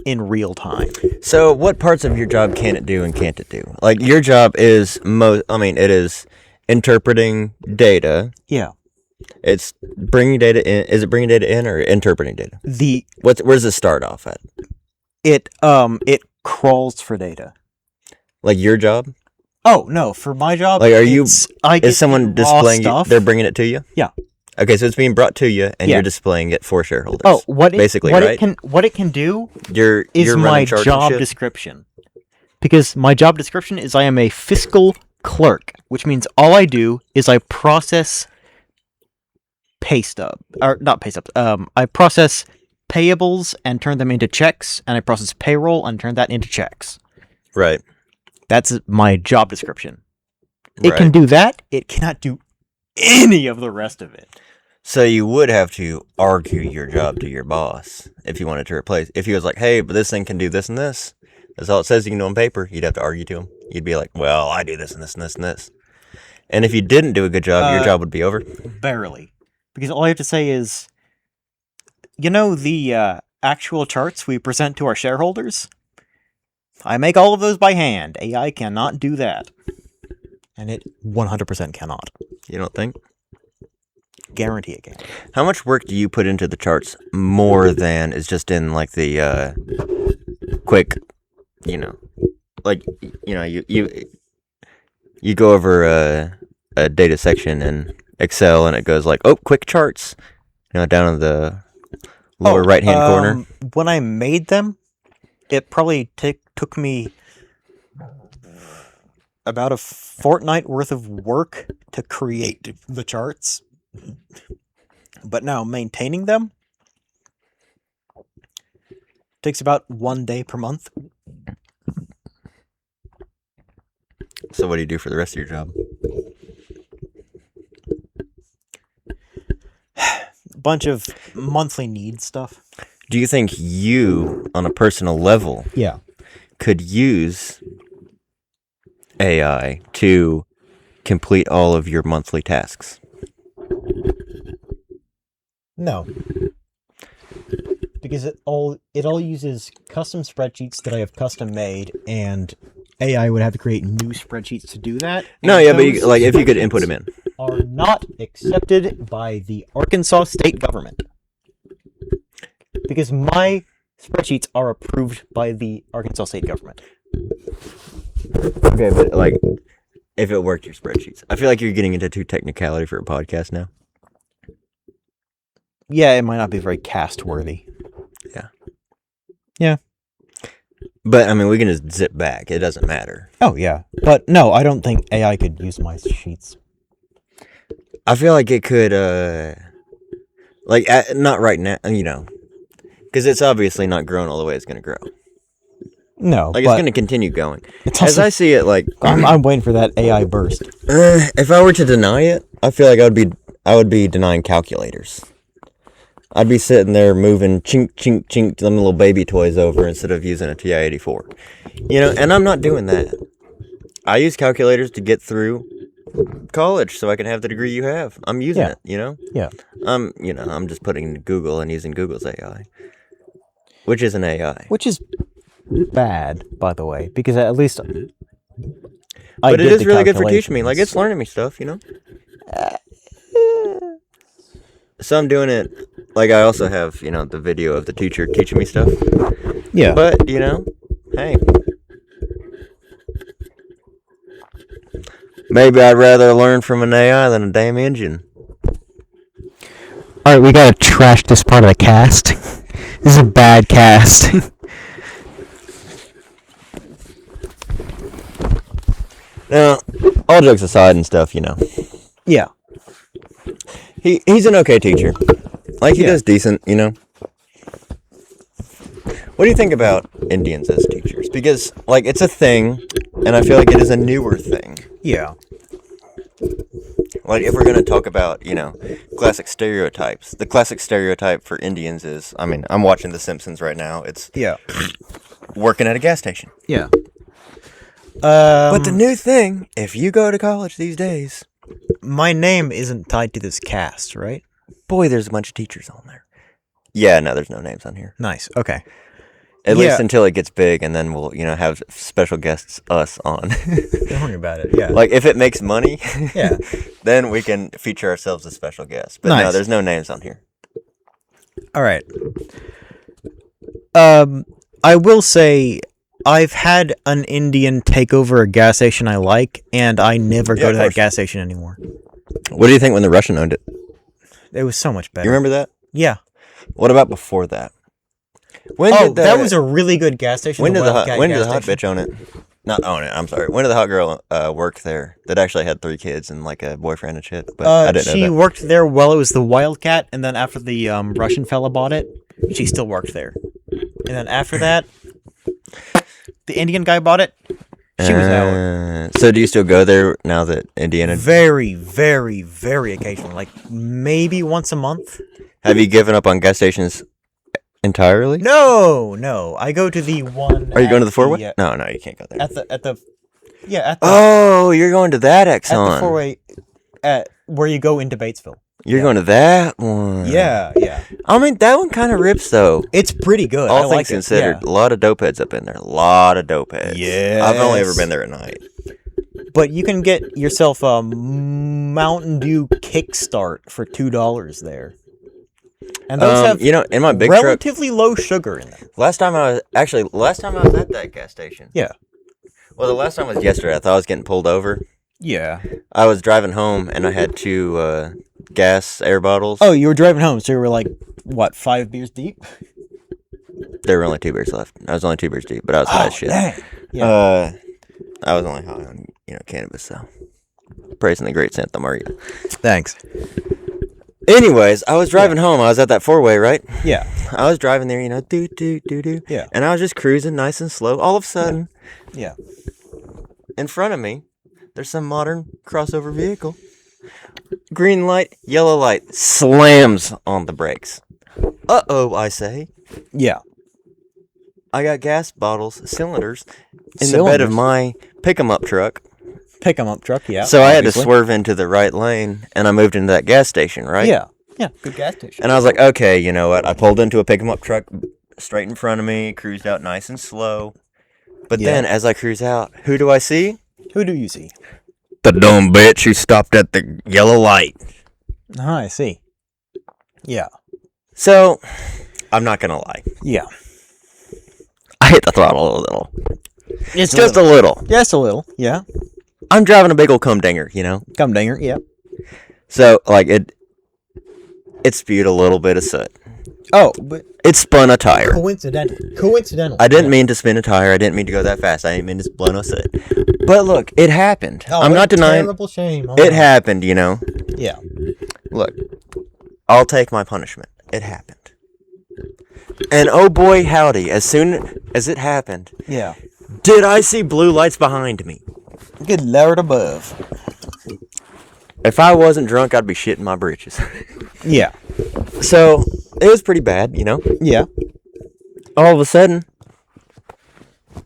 in real time. So, what parts of your job can it do and can't it do? Like, your job is it is interpreting data. Yeah. It's bringing data in. Is it bringing data in or interpreting data? Where's it start off at? It crawls for data. Like your job? Oh no, for my job, like is someone displaying it? They're bringing it to you? Yeah. Okay, so it's being brought to you, and you're displaying it for shareholders. Oh, what it can do is my job description. Because my job description is I am a fiscal clerk, which means all I do is I process I process payables and turn them into checks, and I process payroll and turn that into checks. Right. That's my job description. It can do that. It cannot do any of the rest of it. So you would have to argue your job to your boss if you wanted to replace. If he was like, "Hey, but this thing can do this and this," that's all it says you can do on paper. You'd have to argue to him. You'd be like, "Well, I do this and this and this and this." And if you didn't do a good job, your job would be over. Barely, because all I have to say is, the actual charts we present to our shareholders. I make all of those by hand. AI cannot do that. And it 100% cannot. You don't think? Guarantee it can. How much work do you put into the charts more than is just in like the quick, you go over a data section in Excel and it goes like, "Oh, quick charts." Down in the lower right-hand corner. When I made them, it probably took me about a fortnight worth of work to create the charts. But now maintaining them takes about 1 day per month. So what do you do for the rest of your job? Bunch of monthly need stuff. Do you think you, on a personal level, could use AI to complete all of your monthly tasks? No. Because it all uses custom spreadsheets that I have custom made, and AI would have to create new spreadsheets to do that. No, yeah, but if you could input them in. Are not accepted by the Arkansas state government. Because my spreadsheets are approved by the Arkansas state government. Okay, but if it worked your spreadsheets. I feel like you're getting into too technicality for a podcast now. Yeah, it might not be very cast-worthy. Yeah. But, we can just zip back. It doesn't matter. Oh, yeah. But, no, I don't think AI could use my sheets. I feel like it could, not right now, because it's obviously not growing all the way it's going to grow. No, it's going to continue going. As I see it, I'm waiting for that AI burst. If I were to deny it, I feel like I would be denying calculators. I'd be sitting there moving chink, chink, chink them little baby toys over instead of using a TI-84. And I'm not doing that. I use calculators to get through college so I can have the degree you have. I'm using it, Yeah. I'm just putting into Google and using Google's AI. Which is an AI. Which is bad, by the way, because at least But it is really good for teaching me. It's learning me stuff, So I'm doing it, I also have, the video of the teacher teaching me stuff. Yeah. But, hey. Maybe I'd rather learn from an AI than a damn engine. Alright, we gotta trash this part of the cast. This is a bad cast. Now, all jokes aside and stuff, Yeah. He's an okay teacher. Like, he does decent, you know? What do you think about Indians as teachers? Because, like, it's a thing, and I feel like it is a newer thing. Yeah. Like, if we're going to talk about, you know, classic stereotypes, the classic stereotype for Indians is, I mean, I'm watching The Simpsons right now. It's working at a gas station. Yeah. But the new thing, if you go to college these days... My name isn't tied to this cast, right? Boy, there's a bunch of teachers on there. Yeah, no, there's no names on here. Nice. Okay. At least until it gets big, and then we'll, you know, have special guests us on. Don't worry about it. Yeah. Like, if it makes money, yeah, then we can feature ourselves as special guests. But no, there's no names on here. All right. I will say I've had an Indian take over a gas station I like, and I never go to that gas station anymore. What do you think when the Russian owned it? It was so much better. You remember that? Yeah. What about before that? That was a really good gas station. When did the hot bitch own it? Not own it. I'm sorry. When did the hot girl work there? That actually had 3 kids and like a boyfriend and shit. But I didn't know that. She worked there while it was the Wildcat, and then after the Russian fella bought it, she still worked there. And then after that, the Indian guy bought it. She was out. So do you still go there now that Indiana? Very, very, very occasionally. Like maybe once a month. Have you given up on gas stations entirely? No. I go to the one. Are you going to the 4-way? No, you can't go there. Oh, you're going to that Exxon. At the 4-way, where you go into Batesville. You're going to that one. Yeah. I mean, that one kind of rips, though. It's pretty good. All things considered, a lot of dope heads up in there. A lot of dope heads. Yeah. I've only ever been there at night. But you can get yourself a Mountain Dew Kickstart for $2 there. And those have, in my big relatively low sugar in them. Last time I was at that gas station. Yeah. Well, the last time was yesterday. I thought I was getting pulled over. Yeah. I was driving home, and I had 2 gas air bottles. Oh, you were driving home, so you were like, what, 5 beers deep? There were only 2 beers left. I was only 2 beers deep, but I was high as shit. Dang. Yeah. I was only high on, cannabis, so. Praising the great Santa Maria. Thanks. Anyways, I was driving home. I was at that 4-way, right? Yeah. I was driving there, do. Yeah. And I was just cruising nice and slow. All of a sudden, yeah. In front of me, there's some modern crossover vehicle. Green light, yellow light, slams on the brakes. Uh-oh, I say. Yeah. I got gas bottles, cylinders, in the bed of my pick-em-up truck. Pick-em-up truck, yeah. So I had to swerve into the right lane, and I moved into that gas station, right? Yeah. Yeah, good gas station. And I was like, okay, you know what? I pulled into a pick-em-up truck straight in front of me, cruised out nice and slow. But then, as I cruise out, who do I see? Who do you see? The dumb bitch who stopped at the yellow light. Oh, I see. Yeah. So, I'm not gonna lie. Yeah. I hit the throttle a little. It's just a little. Just a little, yeah. I'm driving a big old cumdinger, Cumdinger, yeah. So, like, it spewed a little bit of soot. Oh, but... It spun a tire. Coincidental. I didn't mean to spin a tire. I didn't mean to go that fast. I didn't mean to blow no soot. But look, it happened. Oh, I'm not denying. Terrible shame. It happened, Yeah. Look, I'll take my punishment. It happened. And oh boy, howdy, as soon as it happened, yeah, did I see blue lights behind me. Good Lord above. If I wasn't drunk, I'd be shitting my britches. Yeah. So, it was pretty bad, Yeah. All of a sudden,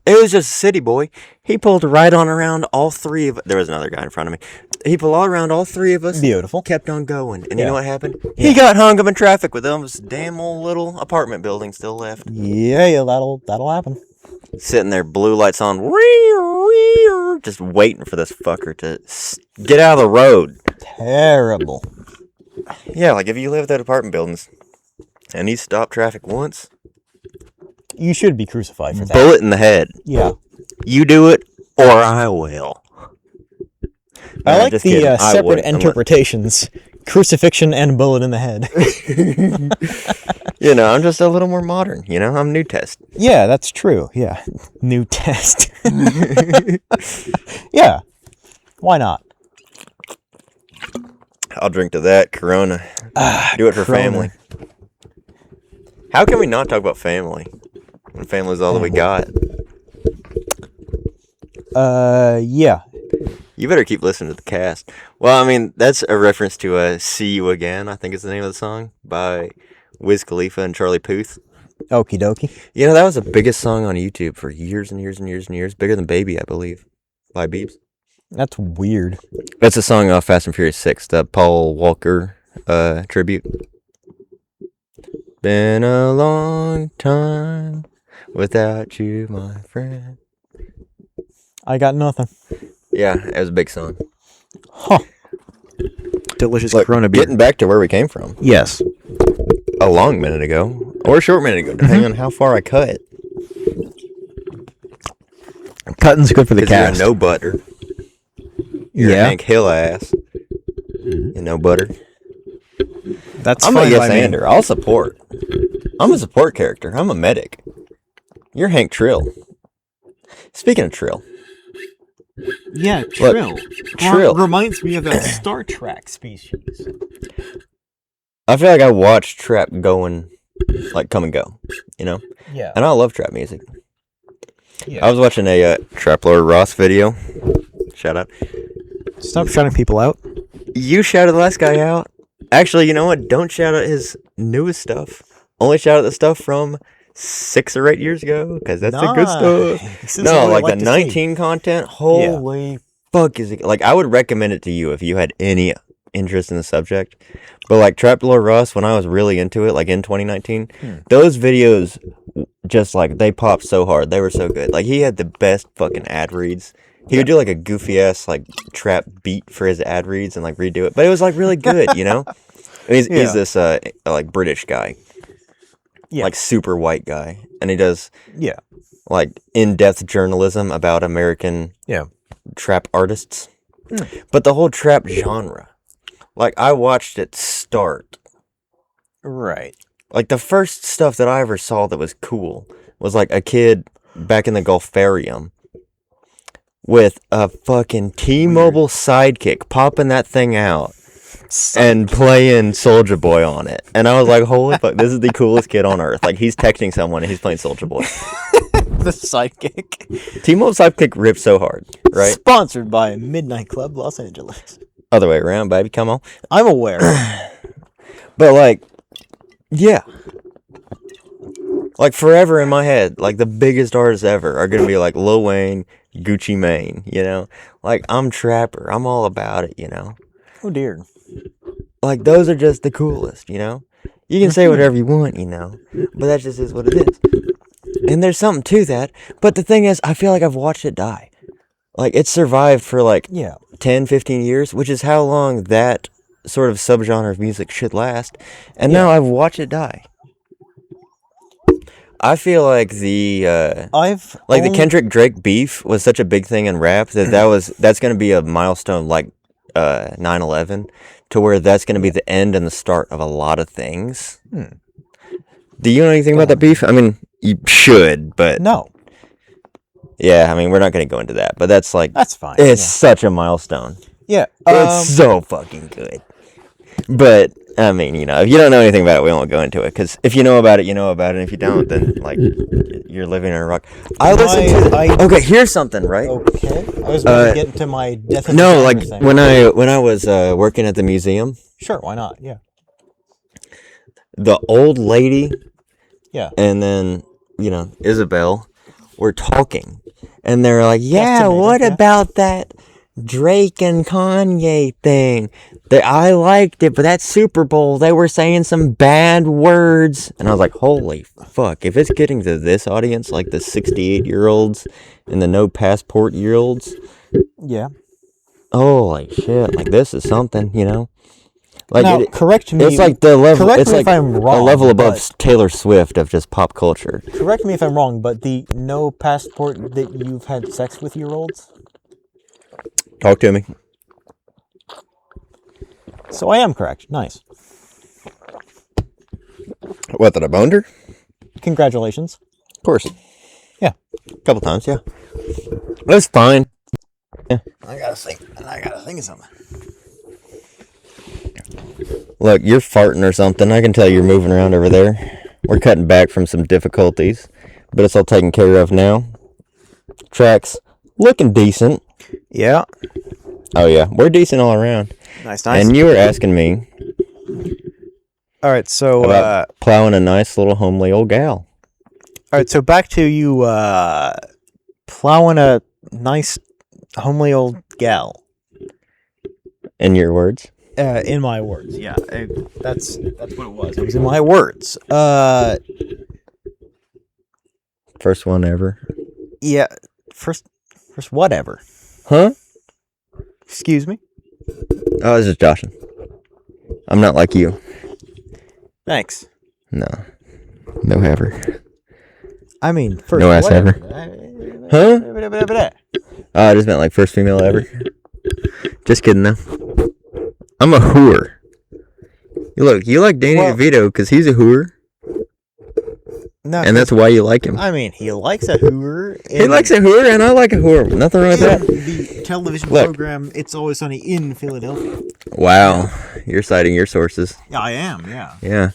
it was just a city boy. He pulled right on around all 3 of us. There was another guy in front of me. He pulled all around all 3 of us. Beautiful. Kept on going. And you know what happened? Yeah. He got hung up in traffic with this damn old little apartment building still left. Yeah, that'll happen. Sitting there, blue lights on, just waiting for this fucker to get out of the road. Terrible. Yeah, like if you live at apartment buildings and he stopped traffic once, you should be crucified for that. Bullet in the head. Yeah. You do it, or I will. I like the separate interpretations. Crucifixion and bullet in the head. I'm just a little more modern. I'm New Test. Yeah, that's true. Yeah. New Test. Yeah. Why not? I'll drink to that. Corona. Do it for Corona. family. How can we not talk about family when family's all that we got? Yeah. You better keep listening to the cast. Well, I mean, that's a reference to See You Again, I think is the name of the song, by Wiz Khalifa and Charlie Puth. Okie dokie. You know, that was the biggest song on YouTube for years and years and years and years. Bigger than Baby, I believe, by Biebs. That's weird. That's a song off Fast and Furious 6, the Paul Walker tribute. Been a long time without you, my friend. I got nothing. Yeah, it was a big song. Huh. Delicious Look, Corona beer. getting back to where we came from. Yes. A long minute ago, or a short minute ago, depending on how far I cut. Cutting's good for the 'Cause cast. you're no butter. You're a Hank Hill ass. And no butter. That's I'm fine a yes by me. ander. I'll support. I'm a support character. I'm a medic. You're Hank Trill. Speaking of Trill. Yeah, Trill. Trill. Reminds me of a Star Trek species. I feel like I watch trap going, like, come and go, you know? Yeah. And I love trap music. Yeah. I was watching a Trap Lord Ross video. Shout out. Stop shouting people out. You shouted the last guy out. Actually, you know what? Don't shout out his newest stuff. Only shout out the stuff from 6 or 8 years ago, because that's the good stuff. No, like the 19 content. Holy fuck is it? Like, I would recommend it to you if you had any interest in the subject. But like Trap Lord Ross, when I was really into it, like in 2019, those videos just like they popped so hard. They were so good. Like he had the best fucking ad reads. He would do like a goofy ass like trap beat for his ad reads and like redo it, but it was like really good, you know. And he's this like British guy, like super white guy, and he does like in-depth journalism about American trap artists. But the whole trap genre, like I watched it start. Right. Like the first stuff that I ever saw that was cool was like a kid back in the Gulfarium with a fucking T-Mobile sidekick popping that thing out and playing Soulja Boy on it. And I was like, holy fuck, this is the coolest kid on earth. Like he's texting someone and he's playing Soulja Boy. The sidekick. T-Mobile sidekick rips so hard, right? Sponsored by Midnight Club Los Angeles. Other way around, baby, come on. I'm aware. But like, yeah. Like forever in my head, like the biggest artists ever are gonna be like Lil Wayne, Gucci Mane, you know? Like I'm trapper, I'm all about it, you know? Oh dear. Like those are just the coolest, you know? You can say whatever you want, you know? But that just is what it is. And there's something to that. But the thing is, I feel like I've watched it die. Like it survived for like 10, 15 years, which is how long that sort of subgenre of music should last. And now I've watched it die. I feel like the Kendrick Drake beef was such a big thing in rap that's going to be a milestone like 9/11, to where that's going to be the end and the start of a lot of things. Do you know anything about that beef? I mean, you should, but no. Yeah, I mean, we're not going to go into that, but that's fine. It's such a milestone. Yeah, it's so fucking good. But I mean, you know, if you don't know anything about it, we won't go into it. Because if you know about it, you know about it. And if you don't, then like you're living in a rock. Okay, here's something, right? Okay, I was about to get into my death. No, like thing. when I was working at the museum. Sure, why not? Yeah. The old lady. Yeah. And then Isabel were talking, and they're like, "Yeah, what about that Drake and Kanye thing? I liked it, but that Super Bowl, they were saying some bad words." And I was like, holy fuck, if it's getting to this audience, like the 68-year-olds and the no passport year olds, holy shit, like this is something, you know? Like now, correct me. It's like the level. Correct it's me like if I'm wrong, a level above Taylor Swift of just pop culture. Correct me if I'm wrong, but the no passport that you've had sex with year olds. Talk to me. So I am correct. Nice. What, that I boned her? Congratulations. Of course. Yeah. A couple times, yeah. It was fine. Yeah. I gotta think of something. Look, you're farting or something. I can tell you're moving around over there. We're cutting back from some difficulties, but it's all taken care of now. Tracks looking decent. Yeah. Oh, yeah. We're decent all around. Nice. And you were asking me All right, so about plowing a nice little homely old gal. all right, so back to you plowing a nice homely old gal. In your words? In my words, yeah. That's what it was. It was in my words. First one ever. Yeah. First whatever. Huh? Excuse me? Oh, this is Joshin. I'm not like you. Thanks. No ever. I mean, first No ass whatever. Huh? Oh, I just meant like first female ever. Just kidding though. I'm a whore. You like Danny DeVito because he's a whore. No, and that's why you like him. I mean, he likes a whore. He likes a whore, and I like a whore. Nothing wrong with that. The television program It's Always Sunny in Philadelphia. Wow. You're citing your sources. Yeah, I am, yeah. Yeah.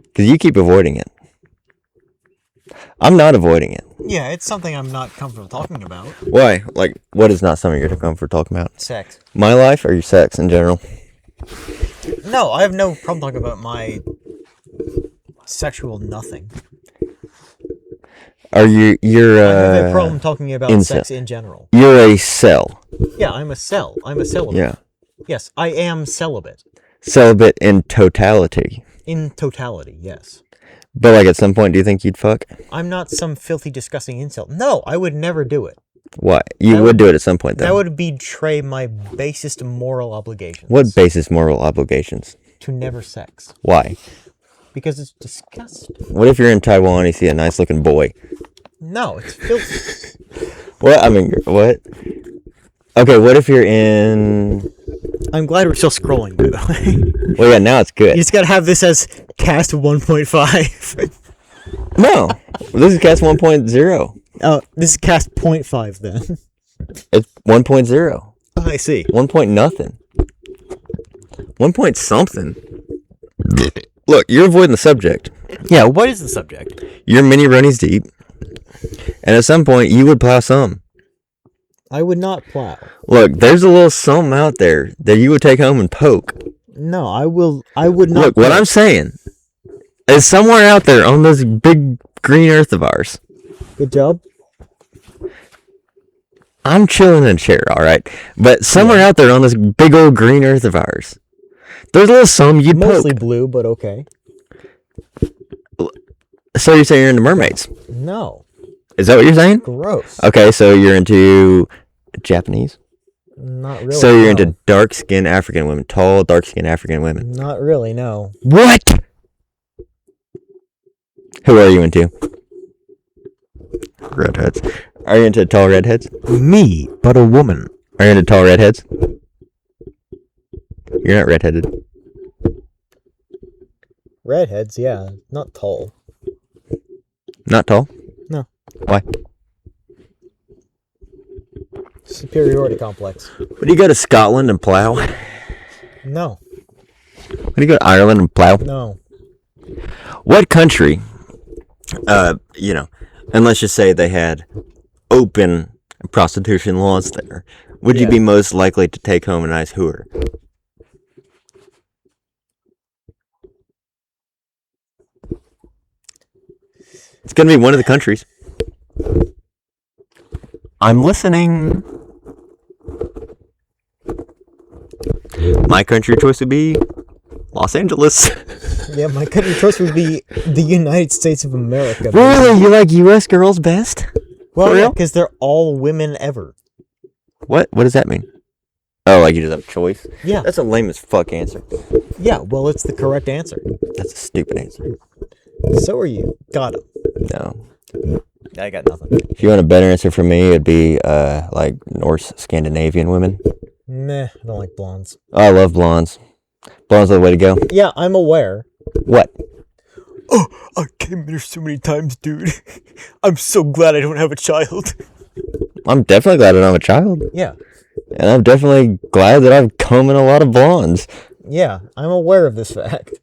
Because you keep avoiding it. I'm not avoiding it. Yeah, it's something I'm not comfortable talking about. Why? Like, what is not something you're comfortable talking about? Sex. My life or your sex in general? No, I have no problem talking about my sexual nothing. Are you're I have a problem talking about sex in general. You're a cell. Yeah, I'm a cell. I'm a celibate. Yeah. Yes, I am celibate. Celibate in totality. In totality, yes. But like at some point, do you think you'd fuck? I'm not some filthy, disgusting incel. No, I would never do it. Why? You would do it at some point, though. That would betray my basest moral obligations. What basest moral obligations? To never sex. Why? Because it's disgusting. What if you're in Taiwan and you see a nice looking boy? No, it's filthy. What? I mean, what? Okay, what if you're in... I'm glad we're still scrolling, by the way. Well, yeah, now it's good. You just gotta have this as cast 1.5. No, this is cast 1.0. Oh, this is cast 0.5 then. It's 1.0. Oh, I see. 1 point nothing. 1 point something. Look, you're avoiding the subject. Yeah, what is the subject? You're mini Ronies deep. And at some point, you would plow some. I would not plow. Look, there's a little something out there that you would take home and poke. No, I would not. Look, what I'm saying is somewhere out there on this big green earth of ours. Good job. I'm chilling in a chair, alright? But somewhere out there on this big old green earth of ours, there's a little something you'd Mostly poke. blue, but okay. So you're saying you're into mermaids? No. Is that what you're saying? Gross. Okay, so you're into Japanese? Not really. So you're into dark-skinned African women. Tall, dark-skinned African women. Not really, no. What? Who are you into? Redheads. Are you into tall redheads? Me, but a woman. Are you into tall redheads? You're not redheaded. Redheads, yeah. Not tall. Not tall? No. Why? Superiority complex. Would you go to Scotland and plow? No. Would you go to Ireland and plow? No. What country, and let's just say they had open prostitution laws there, would you be most likely to take home a nice hooer? It's going to be one of the countries. I'm listening. My country choice would be Los Angeles. Yeah, my country of choice would be the United States of America. Really? You like U.S. girls best? Well, yeah, because they're all women ever. What? What does that mean? Oh, like you just have a choice? Yeah. That's a lame as fuck answer. Yeah, well, it's the correct answer. That's a stupid answer. So are you. Got him. No. I got nothing. If you want a better answer from me, it'd be like Norse Scandinavian women. Meh, I don't like blondes. Oh, I love blondes. Blondes are the way to go. Yeah, I'm aware. What? Oh, I came here so many times, dude. I'm so glad I don't have a child. I'm definitely glad that I'm a child. Yeah. And I'm definitely glad that I've come in a lot of blondes. Yeah, I'm aware of this fact.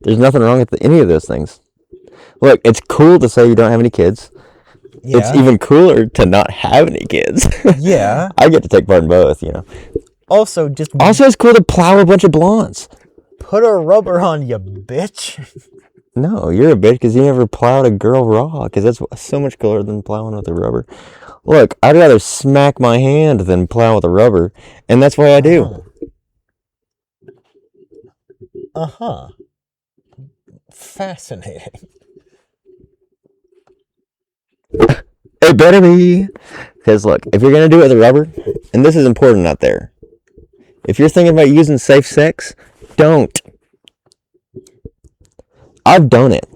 There's nothing wrong with any of those things. Look, it's cool to say you don't have any kids. Yeah. It's even cooler to not have any kids. Yeah. I get to take part in both, you know. Also, it's cool to plow a bunch of blondes. Put a rubber on, you bitch. No, you're a bitch because you never plowed a girl raw, because that's so much cooler than plowing with a rubber. Look, I'd rather smack my hand than plow with a rubber, and that's why I do. Uh-huh. Fascinating. It better be. Because look, if you're going to do it with a rubber, and this is important out there, if you're thinking about using safe sex, don't. I've done it.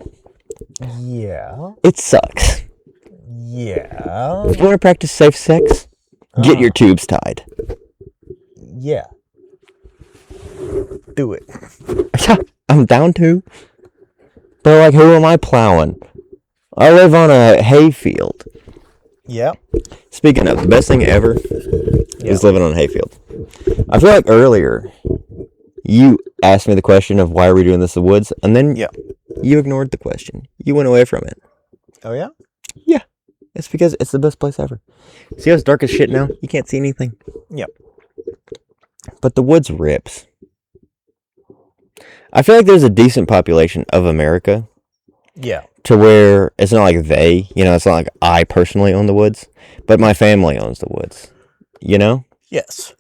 Yeah. It sucks. Yeah. If you want to practice safe sex, get your tubes tied. Yeah. Do it. I'm down to. But like, who am I plowing? I live on a hay field. Yeah. Speaking of, the best thing ever is living on a hay field. I feel like earlier you asked me the question of why are we doing this in the woods, and then you ignored the question. You went away from it. Oh, yeah? Yeah. It's because it's the best place ever. See how it's dark as shit now? You can't see anything. Yep. But the woods rips. I feel like there's a decent population of America. Yeah. To where it's not like it's not like I personally own the woods, but my family owns the woods. You know? Yes.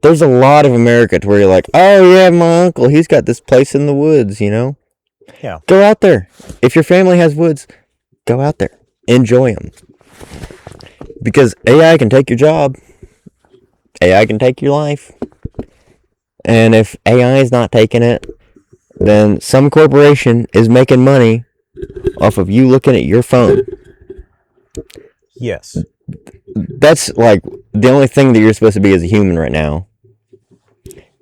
There's a lot of America to where you're like, oh yeah, my uncle, he's got this place in the woods, you know? Yeah. Go out there. If your family has woods, go out there. Enjoy them. Because AI can take your job. AI can take your life. And if AI is not taking it, then some corporation is making money off of you looking at your phone. Yes. That's like the only thing that you're supposed to be as a human right now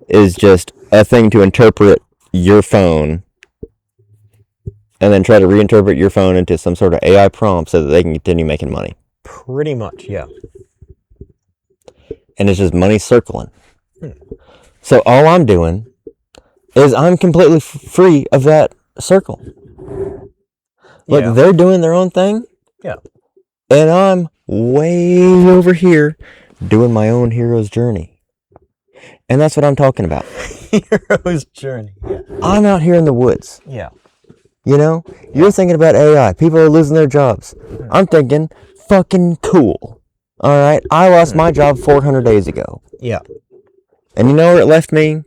is just a thing to interpret your phone and then try to reinterpret your phone into some sort of AI prompt so that they can continue making money. Pretty much, yeah. And it's just money circling. So all I'm doing is I'm completely free of that circle. Like, they're doing their own thing. Yeah. And I'm way over here doing my own hero's journey. And that's what I'm talking about. Hero's journey. Yeah. I'm out here in the woods. Yeah. You know? You're thinking about AI. People are losing their jobs. I'm thinking, fucking cool. Alright? I lost my job 400 days ago. Yeah. And you know where it left me?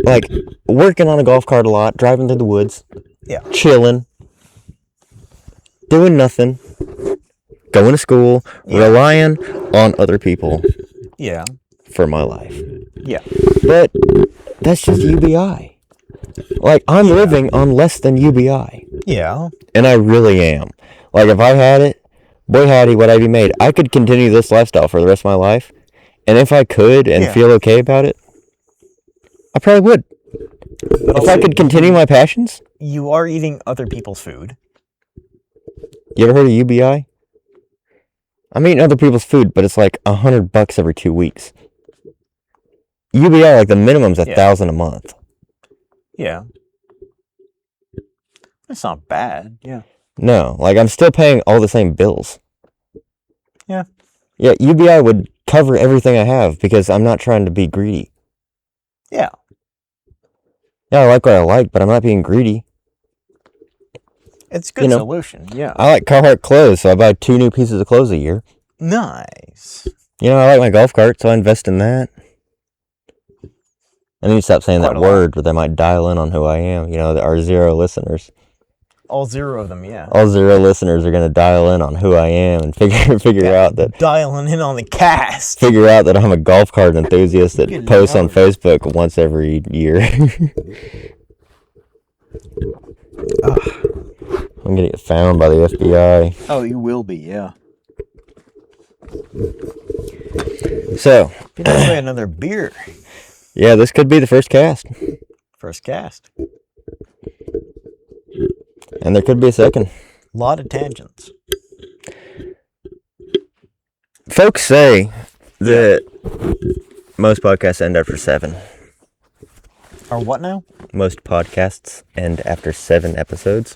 Like, working on a golf cart a lot, driving through the woods. Yeah. Chilling. Doing nothing. Going to school. Relying on other people. Yeah. For my life. Yeah. But that's just UBI. Like, I'm living on less than UBI. Yeah. And I really am. Like, if I had it, boy howdy, what I'd be made. I could continue this lifestyle for the rest of my life. And if I could and feel okay about it, I probably would. But if I could continue my passions. You are eating other people's food. You ever heard of UBI? I'm eating other people's food, but it's like $100 every 2 weeks. UBI, like the minimum's $1,000 a month. Yeah. That's not bad. Yeah. No, like I'm still paying all the same bills. Yeah. Yeah, UBI would cover everything I have because I'm not trying to be greedy. Yeah. Yeah, I like what I like, but I'm not being greedy. It's a good solution, yeah. I like Carhartt clothes, so I buy 2 new pieces of clothes a year. Nice. You know, I like my golf cart, so I invest in that. I need to stop saying Quite that a word, but they might dial in on who I am. You know, our 0 listeners. All 0 of them, yeah. All 0 listeners are going to dial in on who I am and figure out that... Dialing in on the cast. Figure out that I'm a golf cart enthusiast that Good posts on Lord. Facebook once every year. I'm going to get found by the FBI. Oh, you will be, yeah. So... Try another beer. Yeah, this could be the first cast. First cast. And there could be a second. A lot of tangents. Folks say that most podcasts end after 7. Or what now? Most podcasts end after 7 episodes.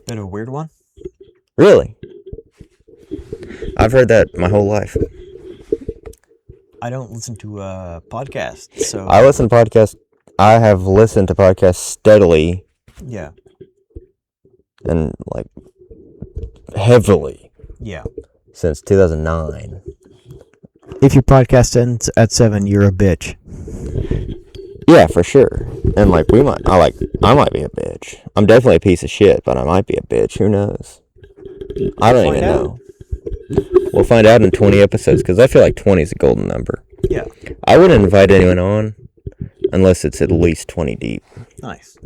Bit of a weird one. Really? I've heard that my whole life. I don't listen to podcasts, so... I listen to podcasts. I have listened to podcasts steadily. Yeah. And, like, heavily. Yeah. Since 2009. If your podcast ends at 7, you're a bitch. Yeah, for sure. And, like, I might be a bitch. I'm definitely a piece of shit, but I might be a bitch. Who knows? I don't even know. We'll find out in 20 episodes, because I feel like 20 is a golden number. Yeah. I wouldn't invite anyone on unless it's at least 20 deep. Nice.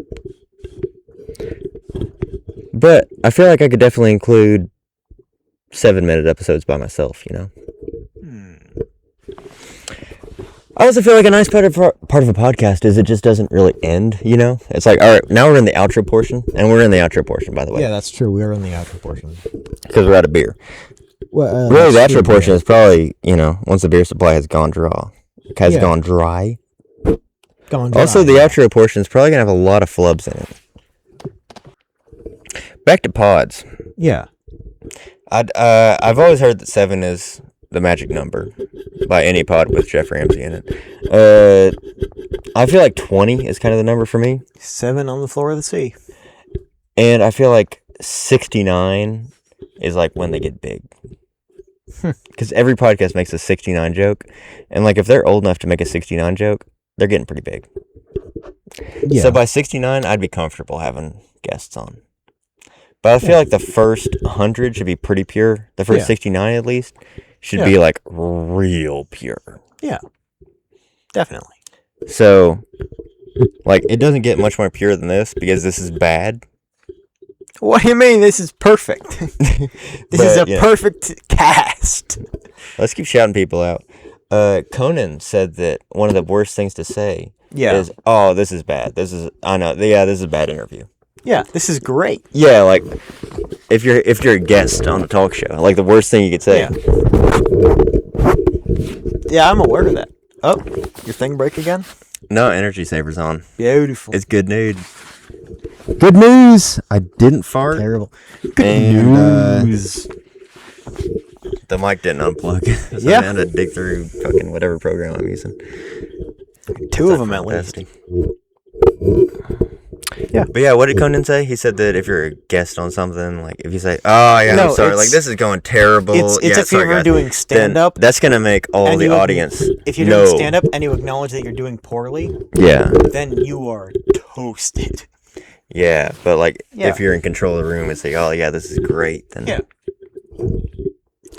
But I feel like I could definitely include 7-minute episodes by myself, you know? I also feel like a nice part of a podcast is it just doesn't really end, you know? It's like, all right, now we're in the outro portion, and we're in the outro portion, by the way. Yeah, that's true. We are in the outro portion. Because we're out of beer. Well, really, the outro portion is probably, you know, once the beer supply has gone dry. Gone dry. Also, the outro portion is probably going to have a lot of flubs in it. Back to pods. Yeah. I've always heard that 7 is the magic number by any pod with Jeff Ramsey in it. I feel like 20 is kind of the number for me. 7 on the floor of the sea. And I feel like 69 is like when they get big. Because every podcast makes a 69 joke. And like if they're old enough to make a 69 joke, they're getting pretty big. Yeah. So by 69, I'd be comfortable having guests on. But I feel like the first 100 should be pretty pure. The first 69 at least should be like real pure. Yeah. Definitely. So like it doesn't get much more pure than this because this is bad. What do you mean? This is perfect. This is a perfect cast. Let's keep shouting people out. Conan said that one of the worst things to say is, "Oh, this is bad. This is a bad interview." Yeah, this is great. Yeah, like if you're a guest on a talk show, like the worst thing you could say. Yeah, I'm aware of that. Oh, your thing break again? No, energy saver's on. Beautiful. It's good news. Good news! I didn't fart. Terrible. Good news. The mic didn't unplug. So I had to dig through fucking whatever program I'm using. 2 of them at least. Yeah. But yeah, what did Conan say? He said that if you're a guest on something, like if you say, "Oh yeah, I'm sorry, like this is going terrible." It's if you're doing stand up, that's gonna make all the audience. If you're doing stand up and you acknowledge that you're doing poorly, then you are toasted. Yeah, but like if you're in control of the room and say, "Oh yeah, this is great," then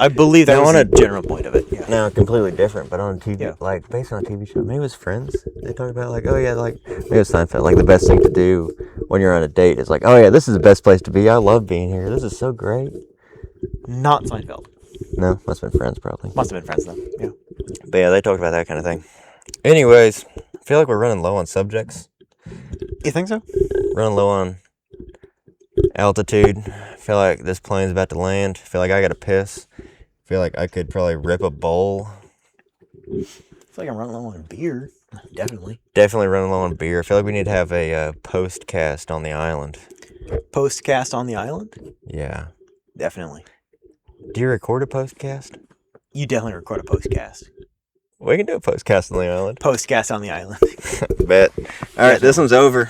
I believe that was the general point of it. Yeah. Now, completely different, but on TV, like, based on a TV show, maybe it was Friends, they talk about, like, oh, yeah, like, maybe it was Seinfeld, like, the best thing to do when you're on a date is, like, oh, yeah, this is the best place to be, I love being here, this is so great. Not Seinfeld. No, must have been Friends, probably. Must have been Friends, though, yeah. But, yeah, they talked about that kind of thing. Anyways, I feel like we're running low on subjects. You think so? Running low on altitude. I feel like this plane's about to land. I feel like I gotta piss. I feel like I could probably rip a bowl. I feel like I'm running low on beer. Definitely. Definitely running low on beer. I feel like we need to have a post-cast on the island. Post-cast on the island? Yeah. Definitely. Do you record a post-cast? You definitely record a post-cast. We can do a post-cast on the island. Post-cast on the island. Bet. All right, this one's over.